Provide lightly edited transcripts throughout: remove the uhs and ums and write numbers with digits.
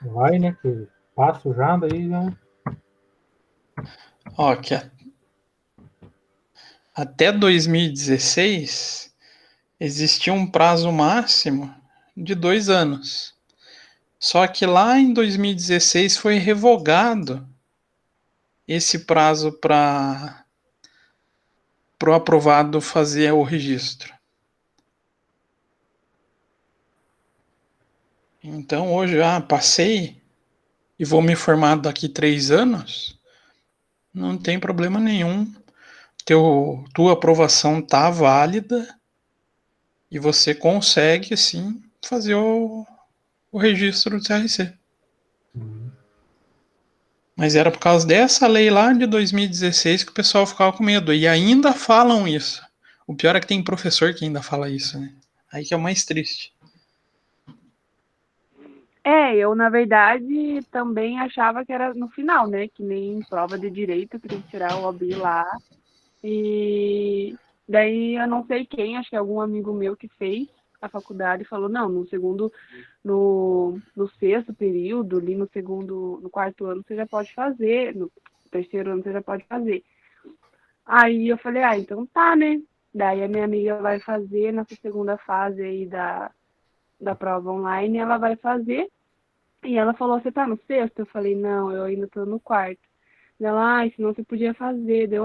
Vai, né? Que passo já, daí já. Ó, que até 2016 existia um prazo máximo de 2 anos. Só que lá em 2016 foi revogado esse prazo para o aprovado fazer o registro. Então hoje, passei e vou me formar daqui 3 anos, não tem problema nenhum. Tua aprovação tá válida e você consegue sim fazer o registro do CRC. Mas era por causa dessa lei lá de 2016 que o pessoal ficava com medo. E ainda falam isso. O pior é que tem professor que ainda fala isso, né? Aí que é o mais triste. Eu, na verdade, também achava que era no final, né? Que nem prova de direito, que tem que tirar o OAB lá. E daí eu não sei quem, acho que é algum amigo meu que fez a faculdade falou, não, no sexto período, ali no quarto ano você já pode fazer, no terceiro ano você já pode fazer. Aí eu falei, então tá, né? Daí a minha amiga vai fazer nessa segunda fase aí da prova online, ela vai fazer. E ela falou, você tá no sexto? Eu falei, não, eu ainda tô no quarto. Ela, senão você podia fazer. Deu,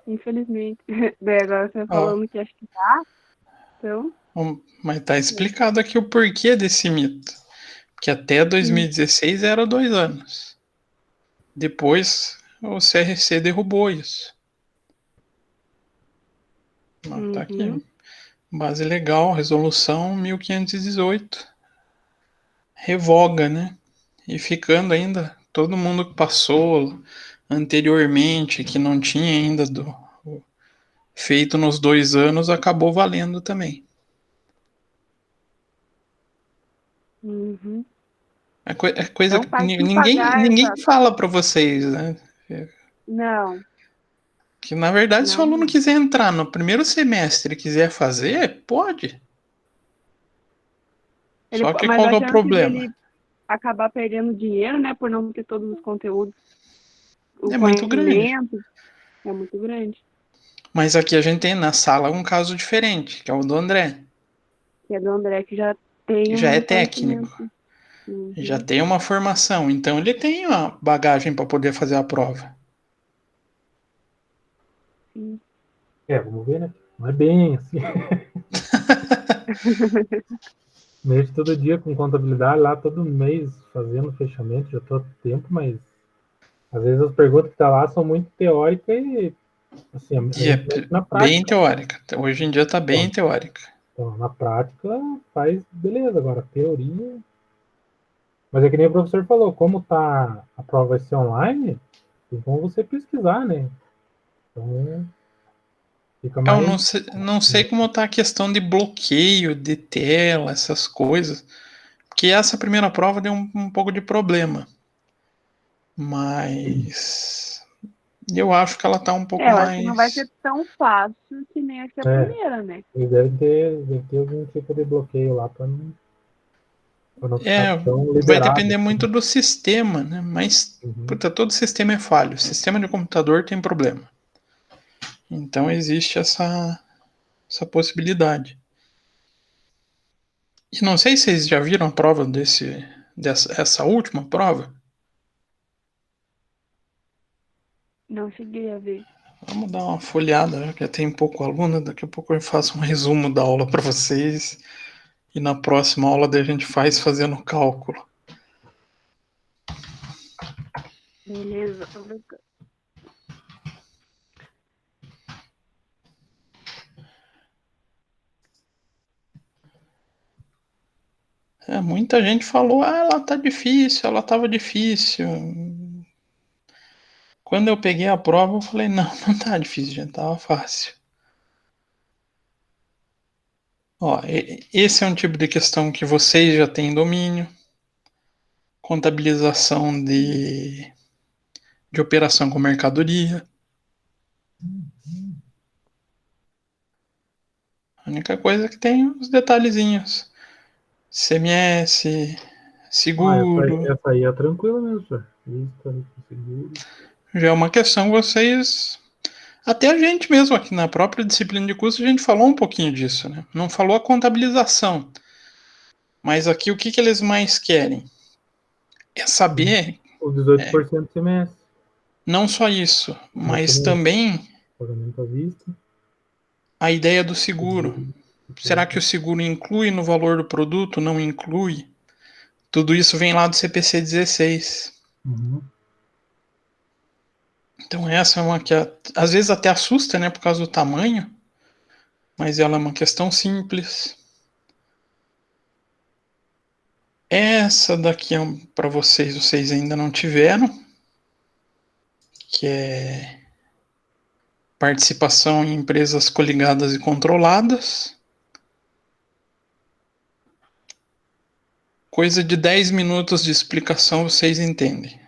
infelizmente. Daí agora você Ó, falando que acho que tá, então... mas tá explicado aqui o porquê desse mito. Que até 2016 era 2 anos. Depois o CRC derrubou isso. Tá aqui. Base legal, resolução 1518. Revoga, né? E ficando ainda, todo mundo que passou anteriormente, que não tinha ainda feito nos 2 anos, acabou valendo também. Uhum. É coisa Então que faz que pagar ninguém essa... fala para vocês, né? Não, Que na verdade, se o não aluno mesmo. quiser entrar no primeiro semestre e quiser fazer, pode. Só que Mas qual a que é o chance problema? dele acabar perdendo dinheiro, né, por não ter todos os conteúdos, o É muito grande. conhecimento, é muito grande. Mas aqui a gente tem na sala um caso diferente, que é o do André, Que é do André que já tem que já é um técnico, conhecimento. já Uhum. tem uma formação, então ele tem uma bagagem para poder fazer a prova. Sim. Vamos ver, né? Não é bem assim. Mexo todo dia com contabilidade lá, todo mês fazendo fechamento, já tô há tempo, mas às vezes as perguntas que tá lá são muito teóricas e assim, a E é gente mexe na bem prática. teórica. Hoje em dia está bem Então, teórica. na prática faz beleza, agora teoria. Mas é que nem o professor falou, como tá a prova vai ser online, então você pesquisar, né? Então fica Eu mais. não sei como está a questão de bloqueio de tela, essas coisas, porque essa primeira prova deu um pouco de problema. Mas eu acho que ela está um pouco Eu acho que não vai ser mais. tão fácil que nem essa primeira, né? Eles deve ter algum tipo de bloqueio lá para não ficar É, tão vai liberado. depender muito Assim. do sistema, né? Mas Uhum. puta, todo sistema é falho. O sistema de computador tem problema. Então existe essa possibilidade. E não sei se vocês já viram a prova essa última prova. Não cheguei a ver. Vamos dar uma folhada, já que tem pouco aluno. Daqui a pouco eu faço um resumo da aula para vocês. E na próxima aula daí a gente faz fazendo cálculo. Beleza, tô brincando. Muita gente falou, ela tá difícil, ela tava difícil. Quando eu peguei a prova, eu falei, não, não tá difícil, gente, tava fácil. Ó, esse é um tipo de questão que vocês já têm domínio. Contabilização de operação com mercadoria. A única coisa é que tem os detalhezinhos. CMS, Ah, seguro. essa aí é tranquila mesmo, senhor. Isso, seguro. Já é uma questão vocês. Até a gente mesmo aqui na própria disciplina de curso, a gente falou um pouquinho disso, né? Não falou a contabilização. Mas aqui o que, que eles mais querem? É saber, O 18% CMS. não só isso, Mas mas também também pagamento à vista. a ideia do seguro. Seguro. Será que o seguro inclui no valor do produto? Não inclui? Tudo isso vem lá do CPC 16. Uhum. Então essa é uma que às vezes até assusta, né, por causa do tamanho, mas ela é uma questão simples. Essa daqui é para vocês ainda não tiveram, que é participação em empresas coligadas e controladas. Coisa de 10 minutos de explicação vocês entendem.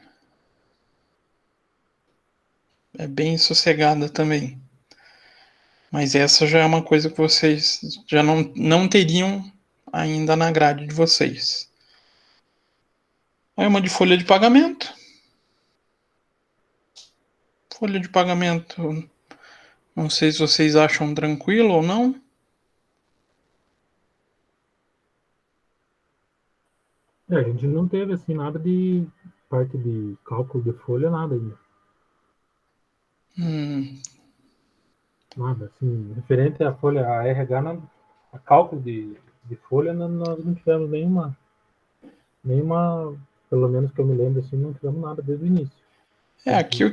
É bem sossegada também. Mas essa já é uma coisa que vocês já não teriam ainda na grade de vocês. É uma de folha de pagamento. Folha de pagamento, não sei se vocês acham tranquilo ou não. A gente não teve assim nada de parte de cálculo de folha, nada ainda. Hum, Nada, assim, referente à folha, a RH, a cálculo de folha, nós não tivemos nenhuma, pelo menos que eu me lembro, assim, não tivemos nada desde o início. aqui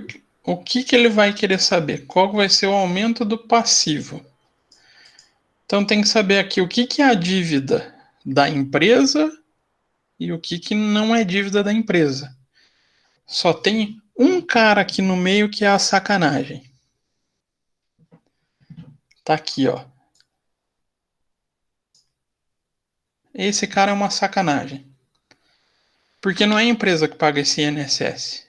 o que ele vai querer saber? Qual vai ser o aumento do passivo? Então tem que saber aqui o que é a dívida da empresa e o que não é dívida da empresa. Só tem um cara aqui no meio que é a sacanagem. Tá aqui, ó. Esse cara é uma sacanagem. Porque não é a empresa que paga esse INSS.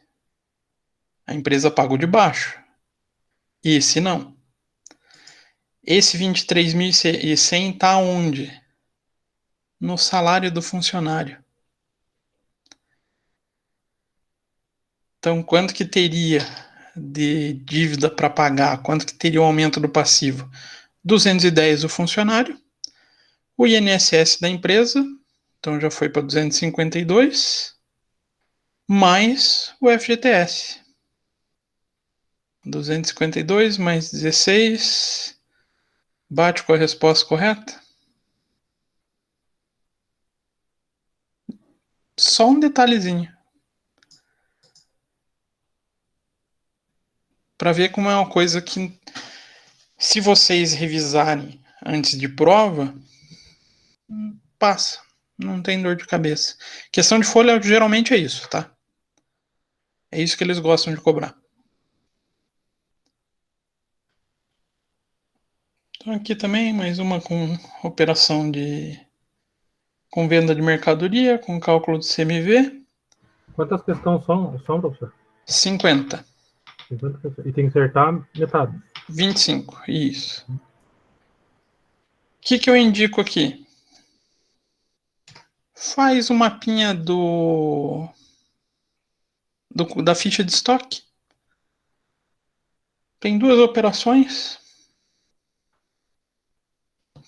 A empresa paga o de baixo. Esse não. Esse 23.100 tá onde? No salário do funcionário. Então, quanto que teria de dívida para pagar? Quanto que teria o aumento do passivo? 210 o funcionário, o INSS da empresa, então já foi para 252, mais o FGTS. 252 mais 16, bate com a resposta correta? Só um detalhezinho. Para ver como é uma coisa que, se vocês revisarem antes de prova, passa. Não tem dor de cabeça. Questão de folha geralmente é isso, tá? É isso que eles gostam de cobrar. Então aqui também mais uma com operação com venda de mercadoria, com cálculo de CMV. Quantas questões são, professor? 50. 50 questões. E tem que acertar metade. 25, isso. O que eu indico aqui? Faz o mapinha da ficha de estoque. Tem duas operações.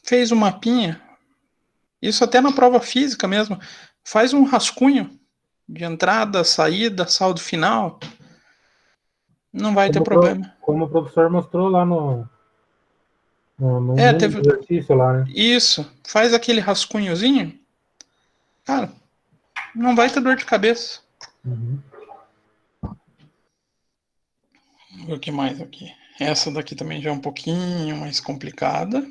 Fez o mapinha. Isso até na prova física mesmo. Faz um rascunho de entrada, saída, saldo final. Não vai ter problema. Como o professor mostrou lá no Teve exercício lá, né? isso. Faz aquele rascunhozinho. Cara, não vai ter dor de cabeça. Uhum. O que mais aqui? Essa daqui também já é um pouquinho mais complicada.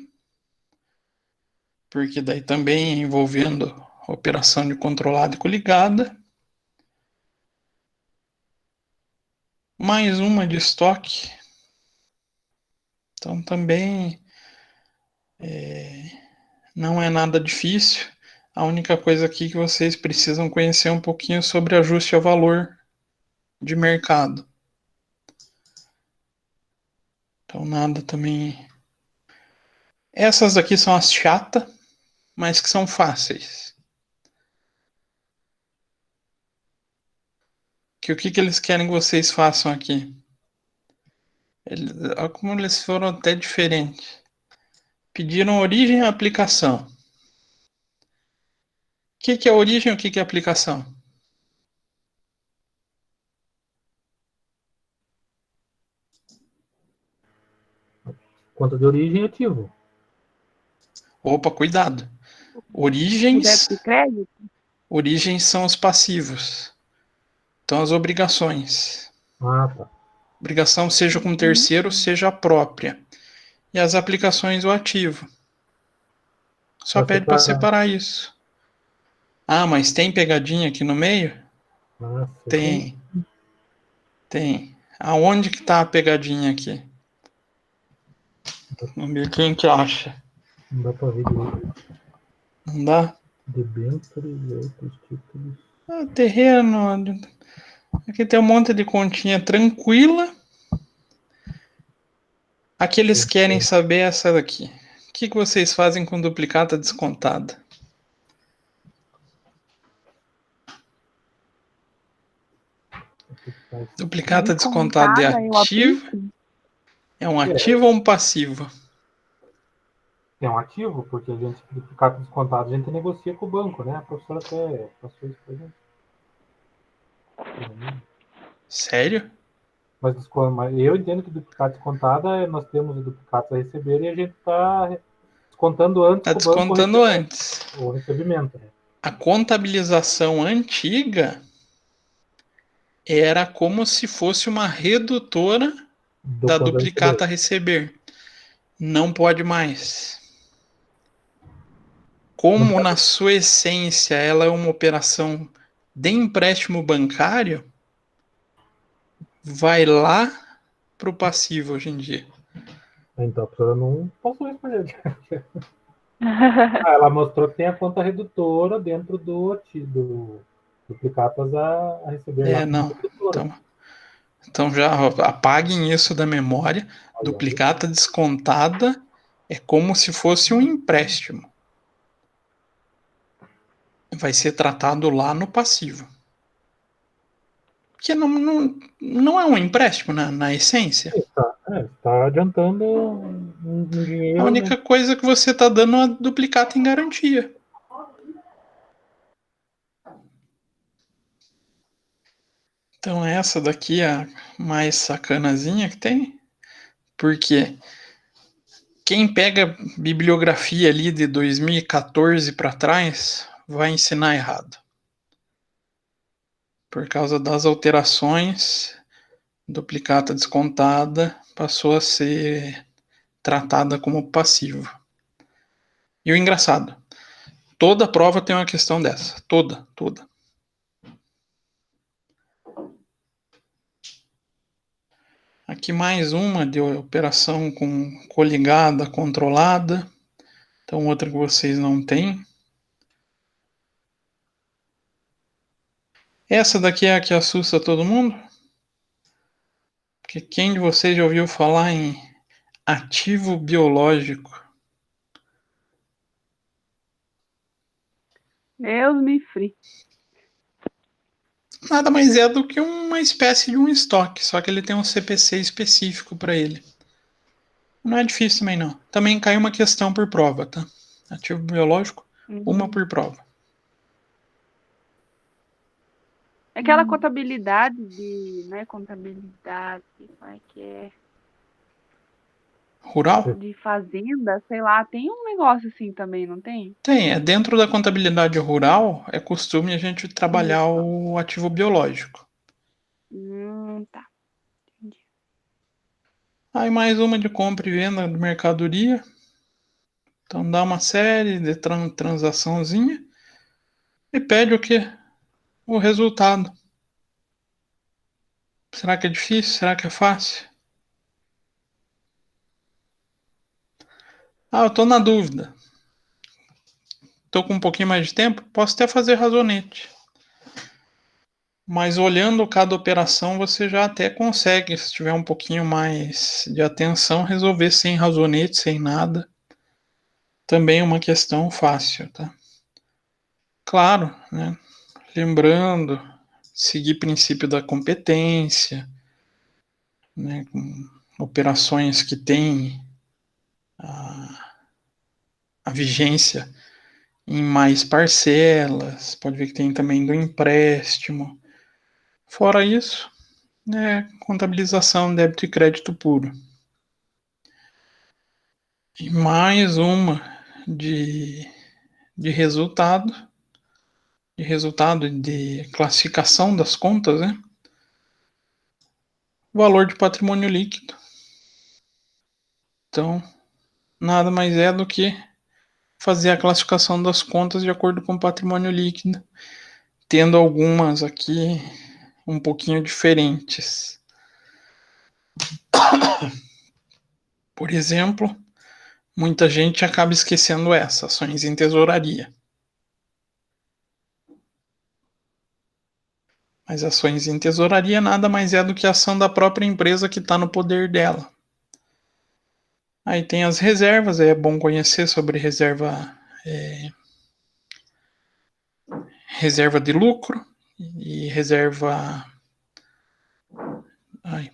Porque daí também envolvendo operação de controlada e coligada. Mais uma de estoque. Então também não é nada difícil. A única coisa aqui que vocês precisam conhecer um pouquinho sobre ajuste a valor de mercado. Então nada também. Essas daqui são as chatas, mas que são fáceis. Que o que eles querem que vocês façam aqui? Olha como eles foram até diferentes. Pediram origem à aplicação. O que é origem e o que é aplicação? Conta de origem ativo. Opa, cuidado. O Origens débito e crédito? Origens são os passivos. Então, as obrigações. Ah, tá. Obrigação seja com terceiro, seja a própria. E as aplicações, o ativo. Só pede para separar isso. Ah, mas tem pegadinha aqui no meio? Nossa, Tem. Tem. Aonde que tá a pegadinha aqui? Vamos ver quem que acha. Não dá para ver direito. Não dá? Debêntures e outros títulos. Terreno. Aqui tem um monte de continha tranquila. Aqui eles querem saber essa daqui. O que vocês fazem com duplicata descontada? Duplicata descontada é ativo? É um ativo ou um passivo? É um ativo, porque a gente, duplicata descontada, a gente negocia com o banco, né? A professora até passou isso pra gente. Sério? Mas eu entendo que duplicata descontada, nós temos o duplicata a receber e a gente está descontando antes do banco. Está descontando antes. O recebimento, né? A contabilização antiga era como se fosse uma redutora da duplicata a receber. Não pode mais. Como na sua essência ela é uma operação de empréstimo bancário, vai lá para o passivo hoje em dia. Então a professora não passou isso para gente. Ela mostrou que tem a conta redutora dentro do duplicatas a receber. Não. Então já apaguem isso da memória. Duplicata descontada é como se fosse um empréstimo. Vai ser tratado lá no passivo. Porque não é um empréstimo na essência. Está adiantando um dinheiro. A única coisa que você está dando é uma duplicata em garantia. Então essa daqui é a mais sacanazinha que tem. Porque quem pega bibliografia ali de 2014 para trás vai ensinar errado. Por causa das alterações, duplicata descontada passou a ser tratada como passivo. E o engraçado, toda prova tem uma questão dessa. Toda. Aqui mais uma de operação com coligada, controlada. Então outra que vocês não têm. Essa daqui é a que assusta todo mundo? Porque quem de vocês já ouviu falar em ativo biológico? Deus me free. Nada mais é do que uma espécie de um estoque, só que ele tem um CPC específico para ele. Não é difícil também não. Também cai uma questão por prova, tá? Ativo biológico, uma por prova. Aquela contabilidade de... Não é contabilidade, como é que é? Rural? De fazenda, sei lá, tem um negócio assim também, não tem? Tem, dentro da contabilidade rural, é costume a gente trabalhar o ativo biológico. Tá. Entendi. Aí mais uma de compra e venda de mercadoria. Então dá uma série de transaçãozinha e pede o quê? O resultado. Será que é difícil? Será que é fácil? Eu tô na dúvida. Tô com um pouquinho mais de tempo, posso até fazer razonete. Mas olhando cada operação, você já até consegue, se tiver um pouquinho mais de atenção, resolver sem razonete, sem nada. Também é uma questão fácil, tá? Claro, né? Lembrando, seguir princípio da competência, né, com operações que têm a vigência em mais parcelas, pode ver que tem também do empréstimo. Fora isso, né, contabilização, débito e crédito puro. E mais uma de resultado, de classificação das contas, né? Valor de patrimônio líquido. Então, nada mais é do que fazer a classificação das contas de acordo com o patrimônio líquido, tendo algumas aqui um pouquinho diferentes. Por exemplo, muita gente acaba esquecendo essa, ações em tesouraria. Mas ações em tesouraria nada mais é do que a ação da própria empresa que está no poder dela. Aí tem as reservas, é bom conhecer sobre reserva de lucro e reserva. Ai,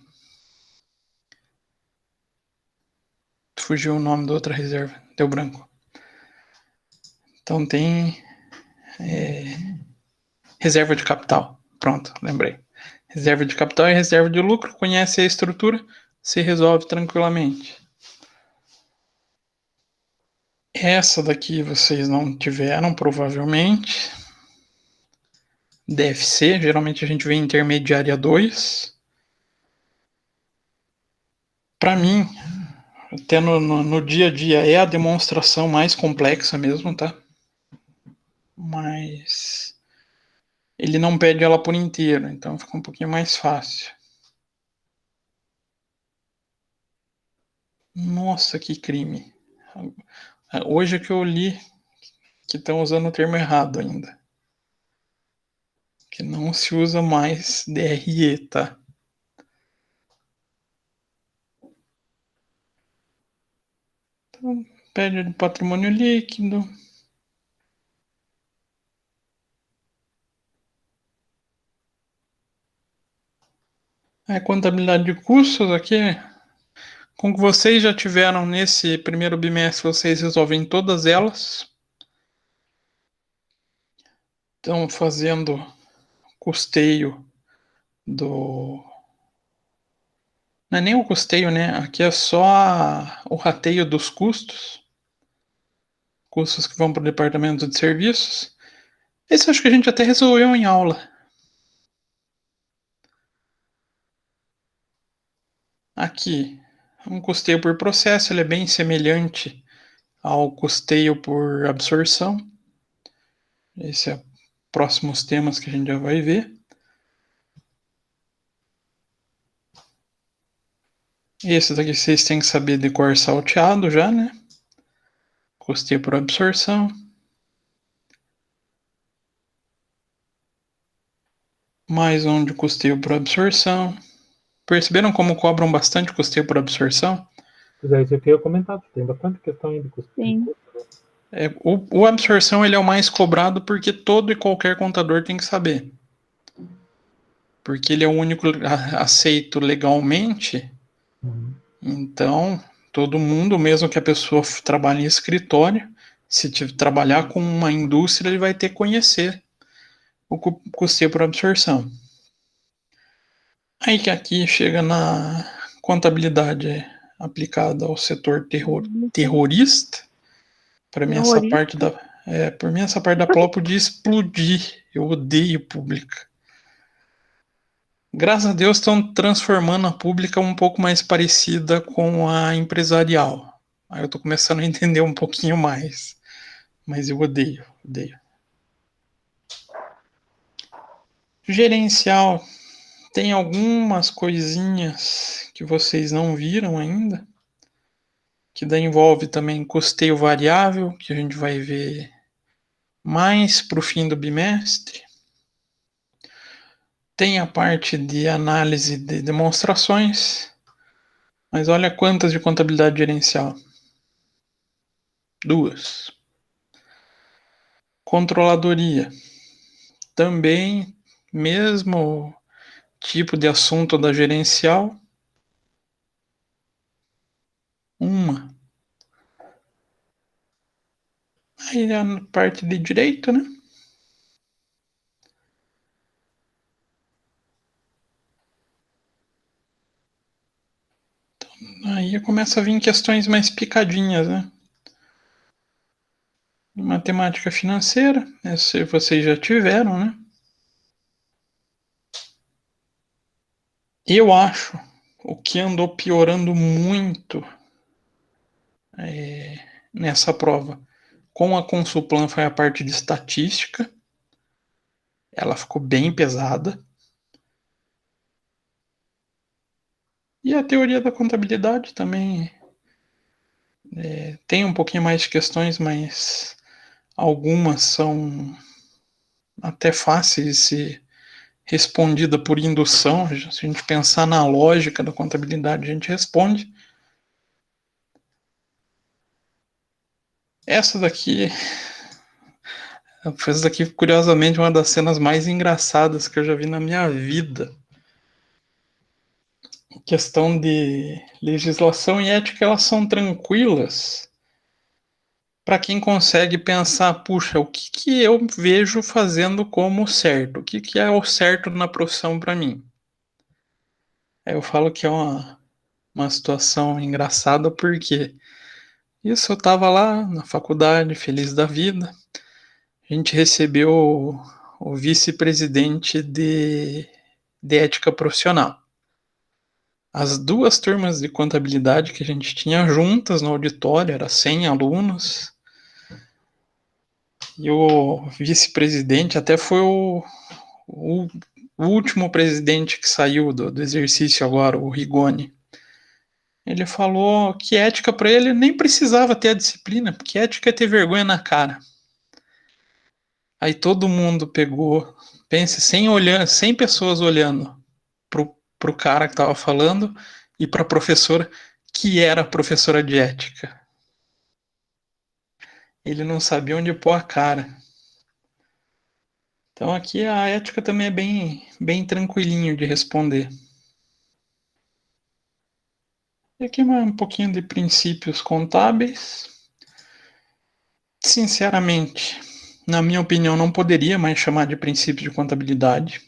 fugiu o nome da outra reserva, deu branco. Então tem reserva de capital. Pronto, lembrei. Reserva de capital e reserva de lucro. Conhece a estrutura, se resolve tranquilamente. Essa daqui vocês não tiveram, provavelmente. Deve ser, geralmente a gente vê intermediária 2. Para mim, até no dia a dia é a demonstração mais complexa mesmo, tá? Mas ele não pede ela por inteiro, então fica um pouquinho mais fácil. Nossa, que crime. Hoje é que eu li que estão usando o termo errado ainda. Que não se usa mais DRE, tá? Então, pede de patrimônio líquido. A contabilidade de custos aqui, com que vocês já tiveram nesse primeiro bimestre, vocês resolvem todas elas. Estão fazendo custeio do... Não é nem o custeio, né? Aqui é só o rateio dos custos. Custos que vão para o departamento de serviços. Esse eu acho que a gente até resolveu em aula. Aqui, um custeio por processo, ele é bem semelhante ao custeio por absorção. Esse é próximos temas que a gente já vai ver. Esse daqui vocês têm que saber de cor salteado já, né? Custeio por absorção. Mais um de custeio por absorção. Perceberam como cobram bastante custeio por absorção? Pois é, isso eu queria comentar. Tem bastante questão aí de custo. Sim. O absorção ele é o mais cobrado porque todo e qualquer contador tem que saber. Porque ele é o único aceito legalmente. Uhum. Então, todo mundo, mesmo que a pessoa trabalhe em escritório, se trabalhar com uma indústria, ele vai ter que conhecer o custeio por absorção. Aí que aqui chega na contabilidade aplicada ao setor terrorista. Para mim essa parte da prova podia explodir. Eu odeio pública. Graças a Deus estão transformando a pública um pouco mais parecida com a empresarial. Aí eu tô começando a entender um pouquinho mais. Mas eu odeio. Gerencial. Tem algumas coisinhas que vocês não viram ainda. Que daí envolve também custeio variável, que a gente vai ver mais para o fim do bimestre. Tem a parte de análise de demonstrações, mas olha quantas de contabilidade gerencial. 2. Controladoria. Também mesmo tipo de assunto da gerencial. Uma. Aí a parte de direito, né? Aí começa a vir questões mais picadinhas, né? Matemática financeira, essa vocês já tiveram, né? Eu acho o que andou piorando muito nessa prova com a Consulplan foi a parte de estatística. Ela ficou bem pesada. E a teoria da contabilidade também tem um pouquinho mais de questões, mas algumas são até fáceis de ser respondida por indução. Se a gente pensar na lógica da contabilidade, a gente responde. Essa daqui, curiosamente, uma das cenas mais engraçadas que eu já vi na minha vida. Questão de legislação e ética, elas são tranquilas para quem consegue pensar, puxa, o que eu vejo fazendo como certo? O que é o certo na profissão para mim? Aí eu falo que é uma situação engraçada porque isso eu estava lá na faculdade, feliz da vida. A gente recebeu o vice-presidente de ética profissional. As duas turmas de contabilidade que a gente tinha juntas no auditório, era 100 alunos, e o vice-presidente até foi o último presidente que saiu do exercício agora, o Rigoni. Ele falou que ética para ele nem precisava ter a disciplina, porque ética é ter vergonha na cara. Aí todo mundo pegou, pense, 100 pessoas olhando pro cara que estava falando e para a professora, que era professora de ética. Ele não sabia onde pôr a cara. Então aqui a ética também é bem tranquilinho de responder. E aqui um pouquinho de princípios contábeis. Sinceramente, na minha opinião, não poderia mais chamar de princípio de contabilidade,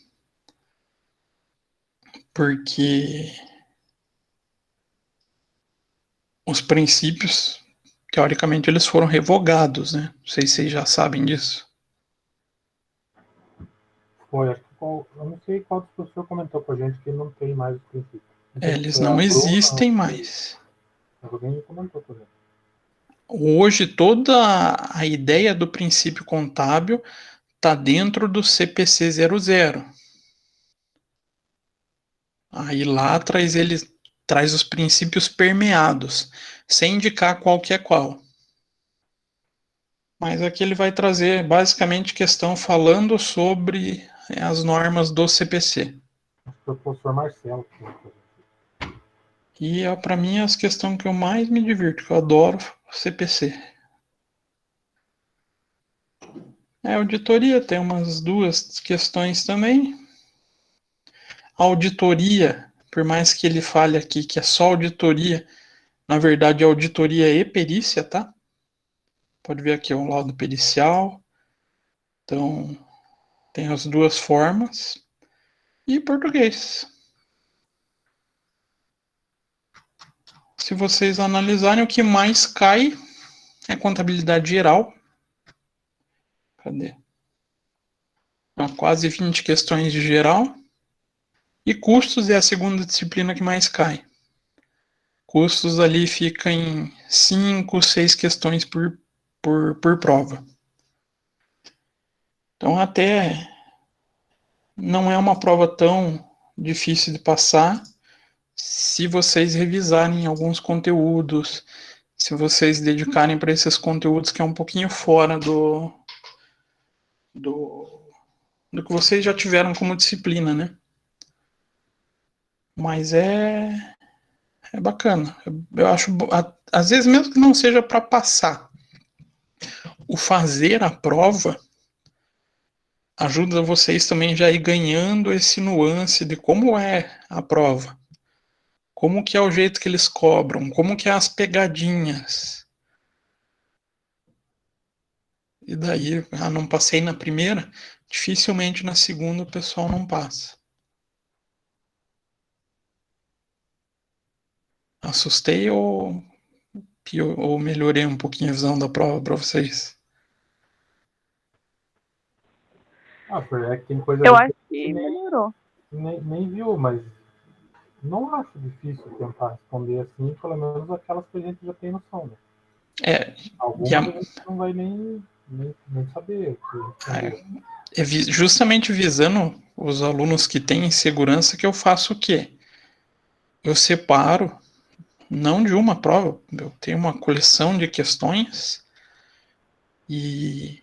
porque os princípios, teoricamente, eles foram revogados, né? Não sei se vocês já sabem disso. Foi, acho que eu não sei qual dos professor comentou com a gente que não tem mais os princípios. Eles não existem mais. Alguém comentou com a gente. Hoje, toda a ideia do princípio contábil está dentro do CPC 00. Aí lá traz os princípios permeados, sem indicar qual que é qual. Mas aqui ele vai trazer basicamente questão falando sobre as normas do CPC. Acho que foi o professor Marcelo que comentou. E para mim as questões que eu mais me divirto, que eu adoro o CPC. Auditoria tem umas duas questões também. Auditoria, por mais que ele fale aqui que é só auditoria, na verdade é auditoria e perícia, tá? Pode ver aqui o laudo pericial. Então, tem as duas formas. E português. Se vocês analisarem, o que mais cai é contabilidade geral. Cadê? Então, quase 20 questões de geral. E custos é a segunda disciplina que mais cai. Custos ali fica em 5, 6 questões por prova. Então, até não é uma prova tão difícil de passar se vocês revisarem alguns conteúdos, se vocês dedicarem para esses conteúdos que é um pouquinho fora do que vocês já tiveram como disciplina, né? Mas é bacana. Eu acho, às vezes mesmo que não seja para passar, o fazer a prova ajuda vocês também já ir ganhando esse nuance de como é a prova. Como que é o jeito que eles cobram, como que é as pegadinhas. E daí, não passei na primeira, dificilmente na segunda o pessoal não passa. Assustei ou melhorei um pouquinho a visão da prova para vocês? É que tem coisa Eu aí acho que que nem, melhorou. nem viu, mas não acho difícil tentar responder assim, pelo menos aquelas que a gente já tem noção, né? É, Algumas a gente não vai nem saber o que responder. é justamente visando os alunos que têm insegurança que eu faço o quê? Eu separo, não de uma prova, eu tenho uma coleção de questões e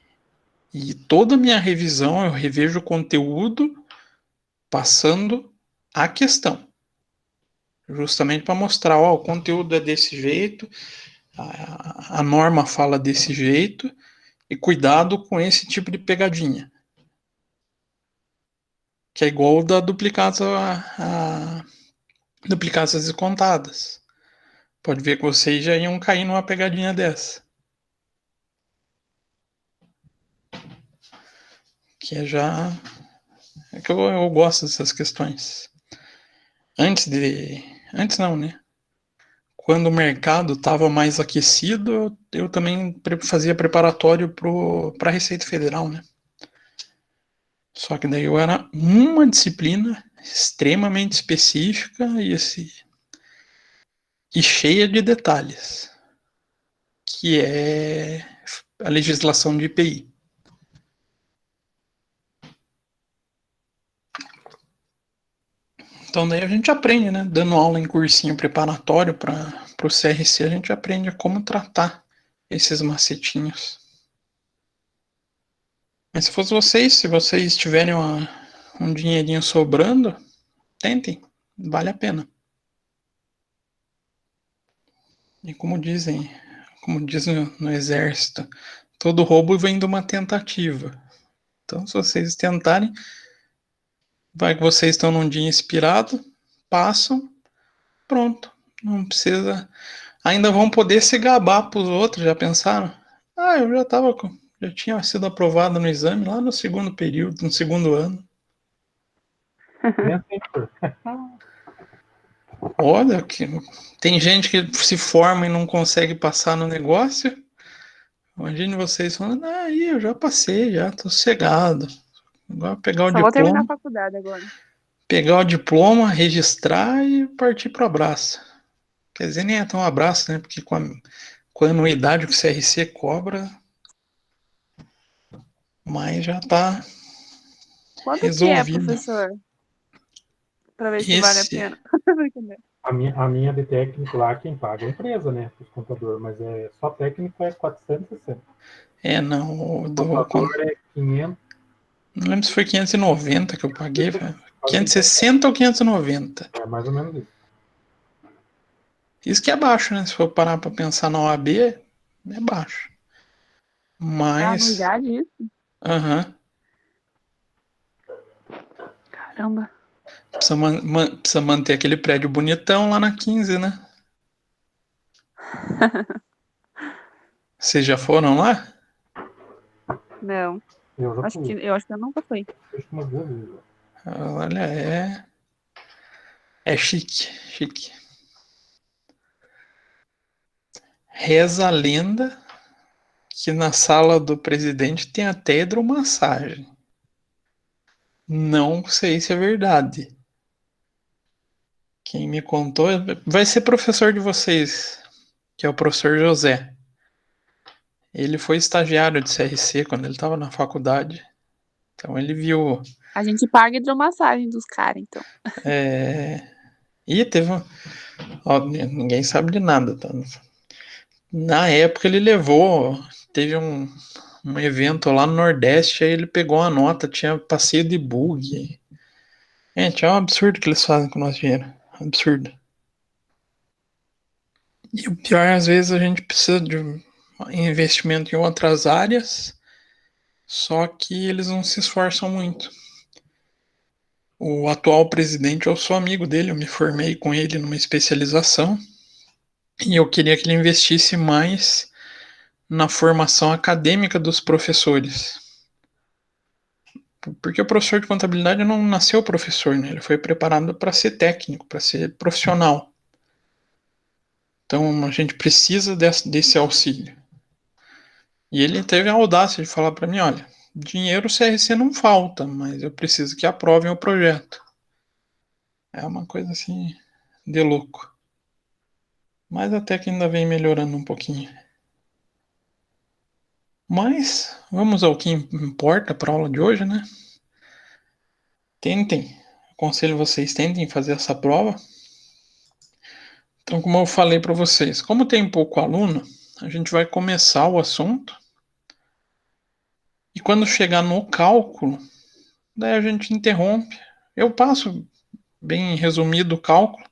toda a minha revisão eu revejo o conteúdo passando a questão. Justamente para mostrar, ó, o conteúdo é desse jeito, a norma fala desse jeito, e cuidado com esse tipo de pegadinha. Que é igual da duplicadas a duplicadas e contadas. Pode ver que vocês já iam cair numa pegadinha dessa. Que é já. É que eu gosto dessas questões. Antes não, né? Quando o mercado estava mais aquecido, eu também fazia preparatório para a Receita Federal, né? Só que daí eu era uma disciplina extremamente específica e cheia de detalhes, que é a legislação de IPI. Então daí a gente aprende, né? Dando aula em cursinho preparatório para o CRC, a gente aprende como tratar esses macetinhos. Mas se fosse vocês, se vocês tiverem um dinheirinho sobrando, tentem, vale a pena. E como diz no exército, todo roubo vem de uma tentativa. Então, se vocês tentarem, vai que vocês estão num dia inspirado, passam, pronto. Não precisa. Ainda vão poder se gabar para os outros, já pensaram? Eu já tinha sido aprovado no exame lá no segundo período, no segundo ano. Olha, tem gente que se forma e não consegue passar no negócio. Imagine vocês falando, eu já passei, já tô sossegado. Agora Só vou terminar a faculdade agora. Pegar o diploma, registrar e partir para o abraço. Quer dizer, nem é tão abraço, né? Porque com a anuidade que o CRC cobra, mas já tá Quanto que é, resolvido. professor? Para ver se vale a pena. A minha de técnico lá, quem paga é a empresa, né? Os contadores, mas só técnico é 460. Não, o contador é 500. Não lembro se foi 590 que eu paguei. 560 ou 590? É mais ou menos isso. Isso que é baixo, né? Se for parar para pensar na OAB, é baixo. Mas. Anuidade isso? Aham. Caramba. Precisa manter aquele prédio bonitão lá na 15, né? Vocês já foram lá? Não. Eu acho que eu nunca fui. Olha, é chique, chique. Reza a lenda que na sala do presidente tem até hidromassagem. Não sei se é verdade. Quem me contou vai ser professor de vocês, que é o professor José. Ele foi estagiário de CRC quando ele estava na faculdade. Então ele viu. A gente paga hidromassagem dos caras, então. E teve. Ninguém sabe de nada, tá? Na época ele levou. Teve um evento lá no Nordeste, aí ele pegou uma nota, tinha passeio de bug. Gente, é um absurdo que eles fazem com o nosso dinheiro. Absurdo. E o pior, às vezes, a gente precisa de investimento em outras áreas Só que eles não se esforçam muito. O atual presidente, eu sou amigo dele, eu me formei com ele numa especialização e eu queria que ele investisse mais na formação acadêmica dos professores. Porque o professor de contabilidade não nasceu professor, né? Ele foi preparado para ser técnico, para ser profissional. Então a gente precisa desse auxílio. E ele teve a audácia de falar para mim: olha, dinheiro CRC não falta, mas eu preciso que aprovem o projeto. É uma coisa assim de louco. Mas até que ainda vem melhorando um pouquinho. Mas vamos ao que importa para a aula de hoje, né? Tentem, aconselho vocês, tentem fazer essa prova. Então, como eu falei para vocês, como tem pouco aluno, a gente vai começar o assunto e quando chegar no cálculo, daí a gente interrompe. Eu passo bem resumido o cálculo,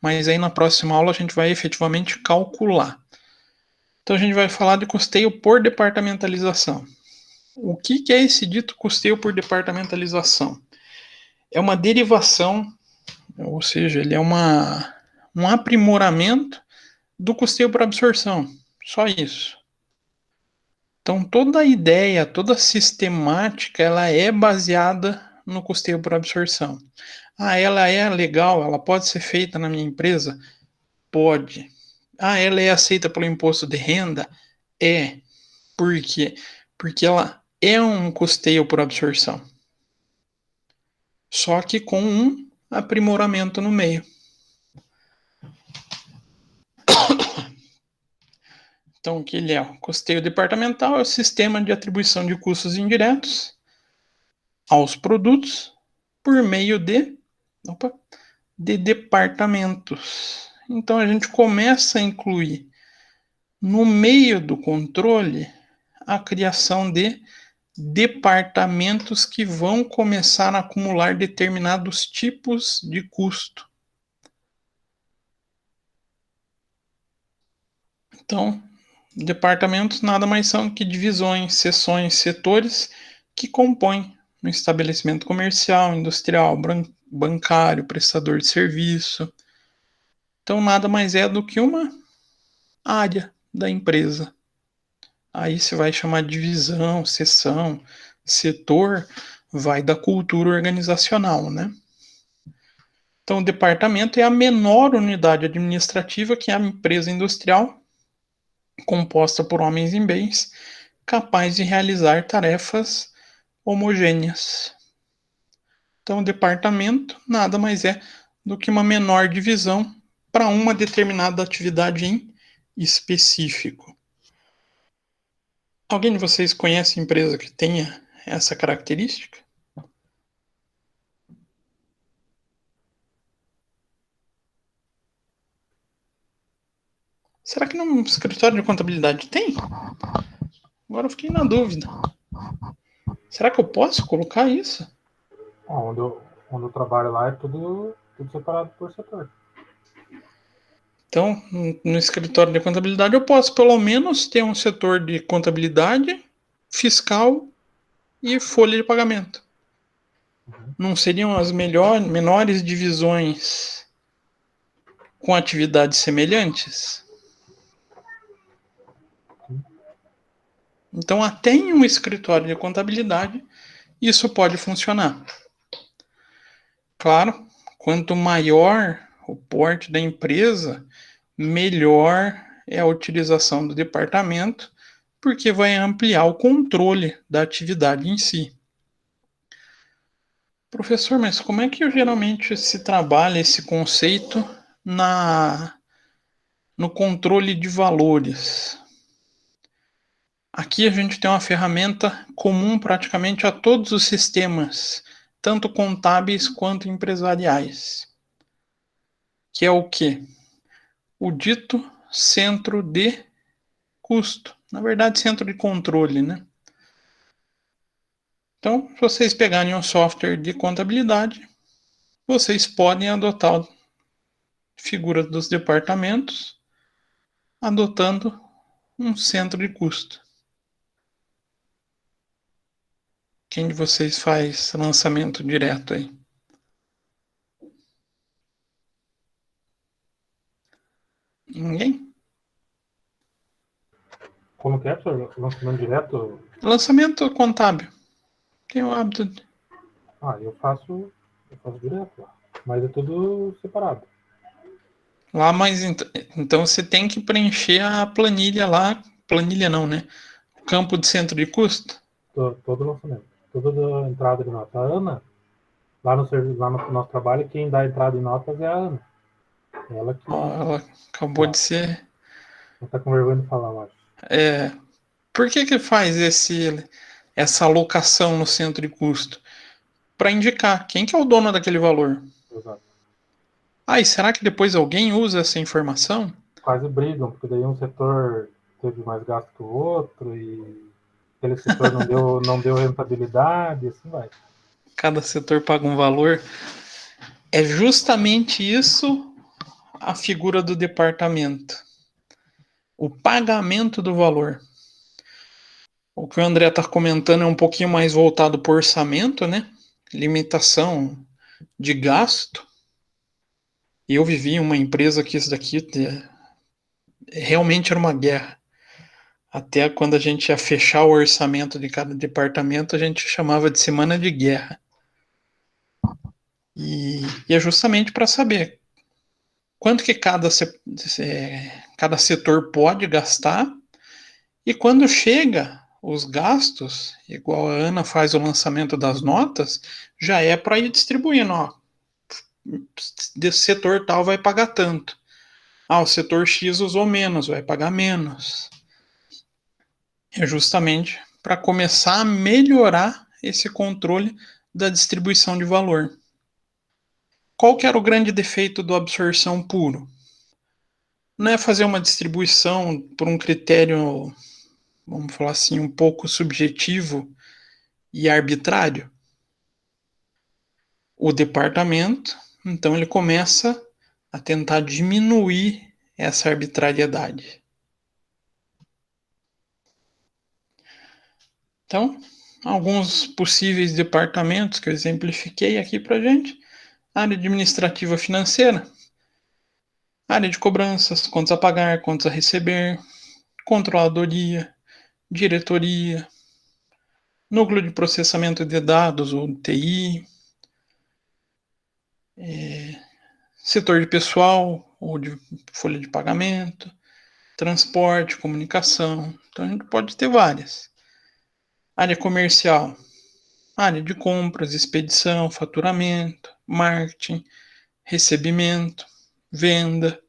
mas aí na próxima aula a gente vai efetivamente calcular. Então a gente vai falar de custeio por departamentalização. O que é esse dito custeio por departamentalização? É uma derivação, ou seja, ele é um aprimoramento do custeio por absorção. Só isso. Então toda a ideia, toda a sistemática, ela é baseada no custeio por absorção. Ah, ela é legal, ela pode ser feita na minha empresa? Pode. Ah, ela é aceita pelo imposto de renda? É. Por quê? Porque ela é um custeio por absorção. Só que com um aprimoramento no meio. Então, o que ele é? O custeio departamental é o sistema de atribuição de custos indiretos aos produtos por meio de departamentos. Então, a gente começa a incluir no meio do controle a criação de departamentos que vão começar a acumular determinados tipos de custo. Então, departamentos nada mais são que divisões, seções, setores que compõem um estabelecimento comercial, industrial, bancário, prestador de serviço. Então, nada mais é do que uma área da empresa. Aí você vai chamar de divisão, seção, setor, vai da cultura organizacional, né? Então, o departamento é a menor unidade administrativa que é a empresa industrial, composta por homens e bens, capaz de realizar tarefas homogêneas. Então, o departamento nada mais é do que uma menor divisão para uma determinada atividade em específico. Alguém de vocês conhece empresa que tenha essa característica? Será que no escritório de contabilidade tem? Agora eu fiquei na dúvida. Será que eu posso colocar isso? Onde eu trabalho lá é tudo separado por setor. Então, no escritório de contabilidade eu posso pelo menos ter um setor de contabilidade, fiscal e folha de pagamento. Não seriam as menores divisões com atividades semelhantes? Então, até em um escritório de contabilidade, isso pode funcionar. Claro, quanto maior o porte da empresa, melhor é a utilização do departamento, porque vai ampliar o controle da atividade em si. Professor, mas como é que geralmente se trabalha esse conceito no controle de valores? Aqui a gente tem uma ferramenta comum praticamente a todos os sistemas, tanto contábeis quanto empresariais, que é o quê? O dito centro de custo. Na verdade, centro de controle, né? Então, se vocês pegarem um software de contabilidade, vocês podem adotar a figura dos departamentos, adotando um centro de custo. Quem de vocês faz lançamento direto aí? Ninguém? Como que é, professor? Lançamento direto? Lançamento contábil. Tem o hábito de... Eu faço direto lá. Mas é tudo separado. Lá, mas então você tem que preencher a planilha lá. Planilha não, né? Campo de centro de custo. Todo lançamento. Toda entrada de nota. A Ana, lá no nosso trabalho, quem dá a entrada em notas é a Ana. Ela que. Ó, ela acabou de ser... Ela tá com vergonha de falar, eu acho. Por que faz essa alocação no centro de custo? Para indicar quem que é o dono daquele valor. Exato. E será que depois alguém usa essa informação? Quase brigam, porque daí um setor teve mais gasto que o outro e aquele setor não deu rentabilidade, assim vai. Cada setor paga um valor. É justamente isso a figura do departamento. O pagamento do valor. O que o André está comentando é um pouquinho mais voltado para o orçamento, né? Limitação de gasto. E eu vivi em uma empresa que isso daqui realmente era uma guerra. Até quando a gente ia fechar o orçamento de cada departamento, a gente chamava de semana de guerra. E é justamente para saber quanto que cada setor pode gastar e quando chega os gastos, igual a Ana faz o lançamento das notas, já é para ir distribuindo, ó, desse setor tal vai pagar tanto. O setor X usou menos, vai pagar menos. É justamente para começar a melhorar esse controle da distribuição de valor. Qual que era o grande defeito do absorção puro? Não é fazer uma distribuição por um critério, vamos falar assim, um pouco subjetivo e arbitrário. O departamento, então, ele começa a tentar diminuir essa arbitrariedade. Então, alguns possíveis departamentos que eu exemplifiquei aqui para gente: área administrativa financeira, área de cobranças, contas a pagar, contas a receber, controladoria, diretoria, núcleo de processamento de dados, ou TI, setor de pessoal, ou de folha de pagamento, transporte, comunicação. Então a gente pode ter várias. Área comercial, área de compras, expedição, faturamento, marketing, recebimento, venda.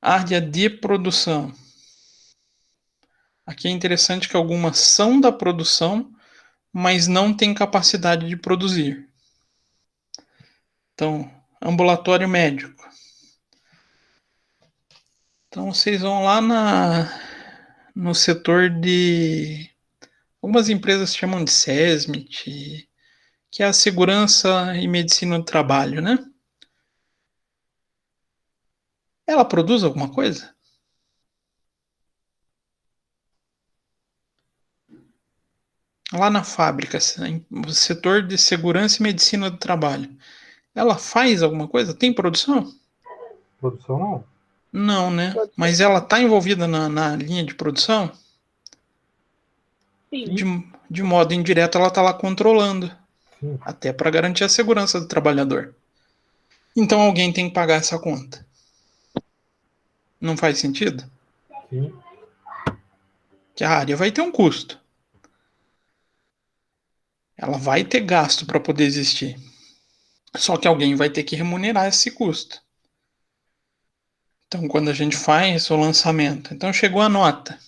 Área de produção. Aqui é interessante que algumas são da produção, mas não têm capacidade de produzir. Então, ambulatório médico. Então, vocês vão lá no setor de... Algumas empresas chamam de SESMIT, que é a segurança e medicina do trabalho, né? Ela produz alguma coisa? Lá na fábrica, o setor de segurança e medicina do trabalho, ela faz alguma coisa? Tem produção? Produção não. Não, né? Mas ela está envolvida na linha de produção? Sim. De modo indireto, ela está lá controlando. Sim. Até para garantir a segurança do trabalhador. Então alguém tem que pagar essa conta. Não faz sentido? Sim. Que a área vai ter um custo. Ela vai ter gasto para poder existir. Só que alguém vai ter que remunerar esse custo. Então, quando a gente faz o lançamento, então chegou a nota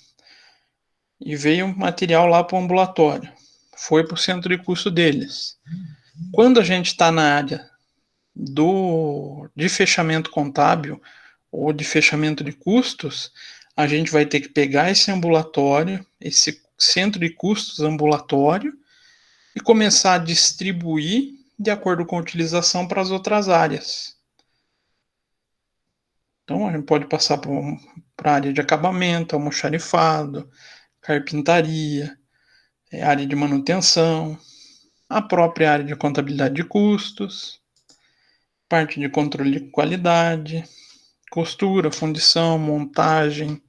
e veio o material lá para o ambulatório, foi para o centro de custo deles. Quando a gente está na área de fechamento contábil ou de fechamento de custos, a gente vai ter que pegar esse ambulatório, esse centro de custos ambulatório, e começar a distribuir de acordo com a utilização para as outras áreas. Então, a gente pode passar para a área de acabamento, almoxarifado, carpintaria, área de manutenção, a própria área de contabilidade de custos, parte de controle de qualidade, costura, fundição, montagem,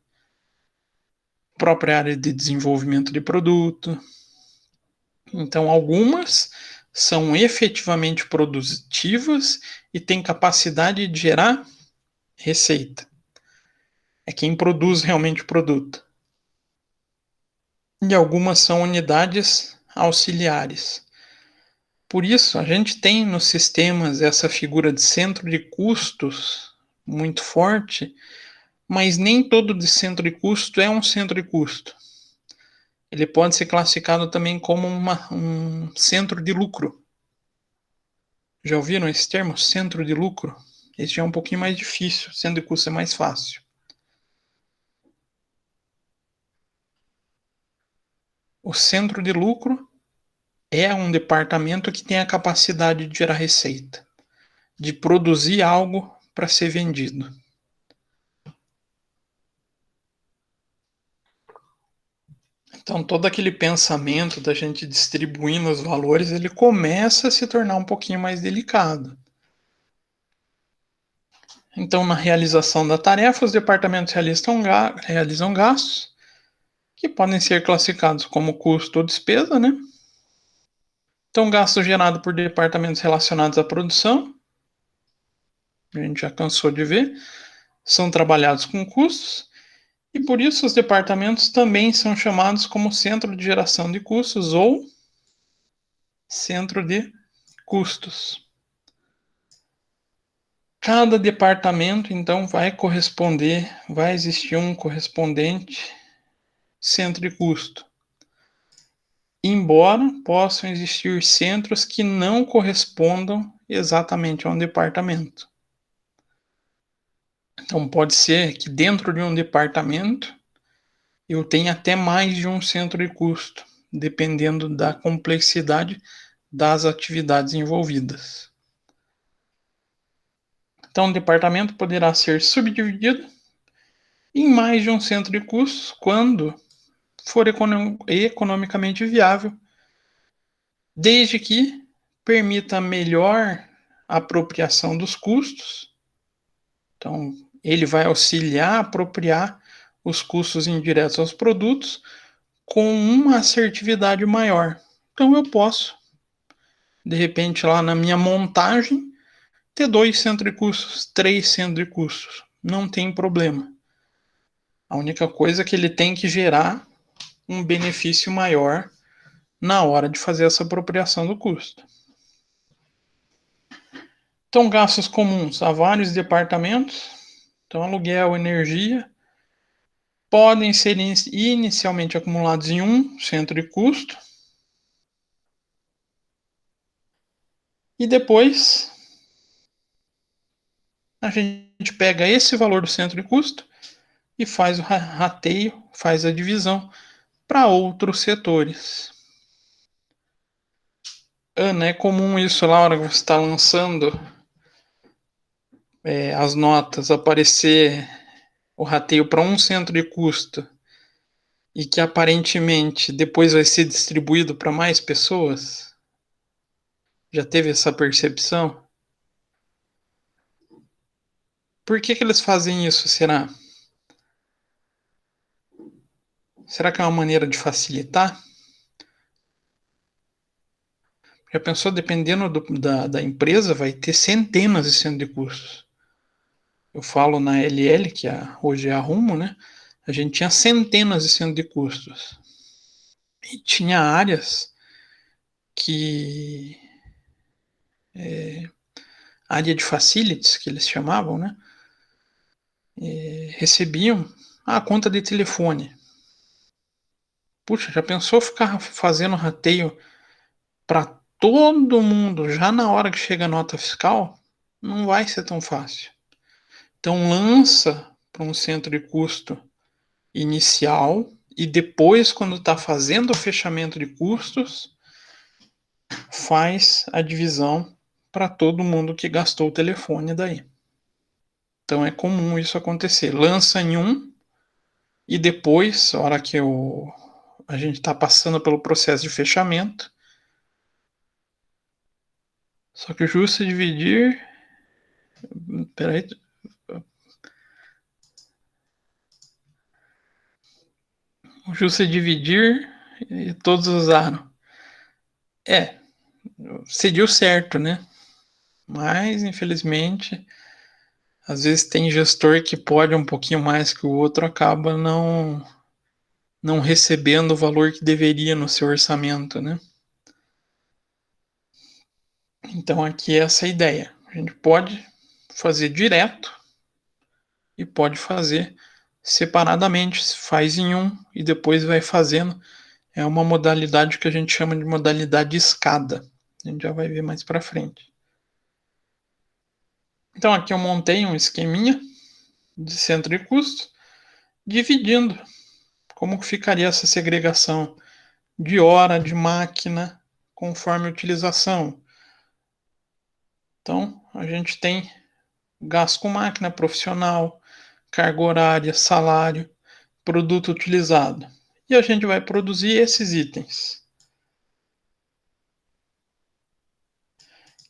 própria área de desenvolvimento de produto. Então, algumas são efetivamente produtivas e têm capacidade de gerar receita. É quem produz realmente o produto. E algumas são unidades auxiliares. Por isso, a gente tem nos sistemas essa figura de centro de custos muito forte, mas nem todo de centro de custo é um centro de custo. Ele pode ser classificado também como um centro de lucro. Já ouviram esse termo? Centro de lucro? Esse já é um pouquinho mais difícil, centro de custo é mais fácil. O centro de lucro é um departamento que tem a capacidade de gerar receita, de produzir algo para ser vendido. Então, todo aquele pensamento da gente distribuindo os valores, ele começa a se tornar um pouquinho mais delicado. Então, na realização da tarefa, os departamentos realizam gastos que podem ser classificados como custo ou despesa, né? Então, gasto gerado por departamentos relacionados à produção, a gente já cansou de ver, são trabalhados com custos, e por isso os departamentos também são chamados como centro de geração de custos ou centro de custos. Cada departamento, então, vai existir um correspondente centro de custo. Embora possam existir centros que não correspondam exatamente a um departamento. Então, pode ser que dentro de um departamento eu tenha até mais de um centro de custo, dependendo da complexidade das atividades envolvidas. Então, o departamento poderá ser subdividido em mais de um centro de custos quando for economicamente viável, desde que permita melhor apropriação dos custos. Então, ele vai auxiliar a apropriar os custos indiretos aos produtos com uma assertividade maior. Então, eu posso, de repente, lá na minha montagem, ter 2 centros de custos, 3 centros de custos. Não tem problema. A única coisa é que ele tem que gerar um benefício maior na hora de fazer essa apropriação do custo. Então, gastos comuns a vários departamentos, então aluguel, energia, podem ser inicialmente acumulados em um centro de custo e depois a gente pega esse valor do centro de custo e faz o rateio, faz a divisão para outros setores. Ana, é comum isso lá na hora que você está lançando as notas, aparecer o rateio para um centro de custo e que aparentemente depois vai ser distribuído para mais pessoas? Já teve essa percepção? Por que eles fazem isso, será? Será que é uma maneira de facilitar? Já pensou, dependendo da empresa, vai ter centenas de centros de custos. Eu falo na LL, que hoje é a Rumo, né? A gente tinha centenas de centros de custos. E tinha áreas que... área de facilities, que eles chamavam, né? Recebiam a conta de telefone. Puxa, já pensou ficar fazendo rateio para todo mundo já na hora que chega a nota fiscal? Não vai ser tão fácil. Então lança para um centro de custo inicial e depois, quando está fazendo o fechamento de custos, faz a divisão para todo mundo que gastou o telefone daí. Então é comum isso acontecer. Lança em um e depois, a hora que a gente está passando pelo processo de fechamento. Só que o justo dividir... Peraí. O justo dividir e todos usaram. Você deu certo, né? Mas, infelizmente, às vezes tem gestor que pode um pouquinho mais que o outro, acaba não recebendo o valor que deveria no seu orçamento, né? Então aqui é essa a ideia. A gente pode fazer direto e pode fazer separadamente. Faz em um e depois vai fazendo. É uma modalidade que a gente chama de modalidade escada. A gente já vai ver mais para frente. Então aqui eu montei um esqueminha de centro de custo, dividindo como ficaria essa segregação de hora de máquina conforme a utilização. Então, a gente tem gasto com máquina profissional, carga horária, salário, produto utilizado. E a gente vai produzir esses itens.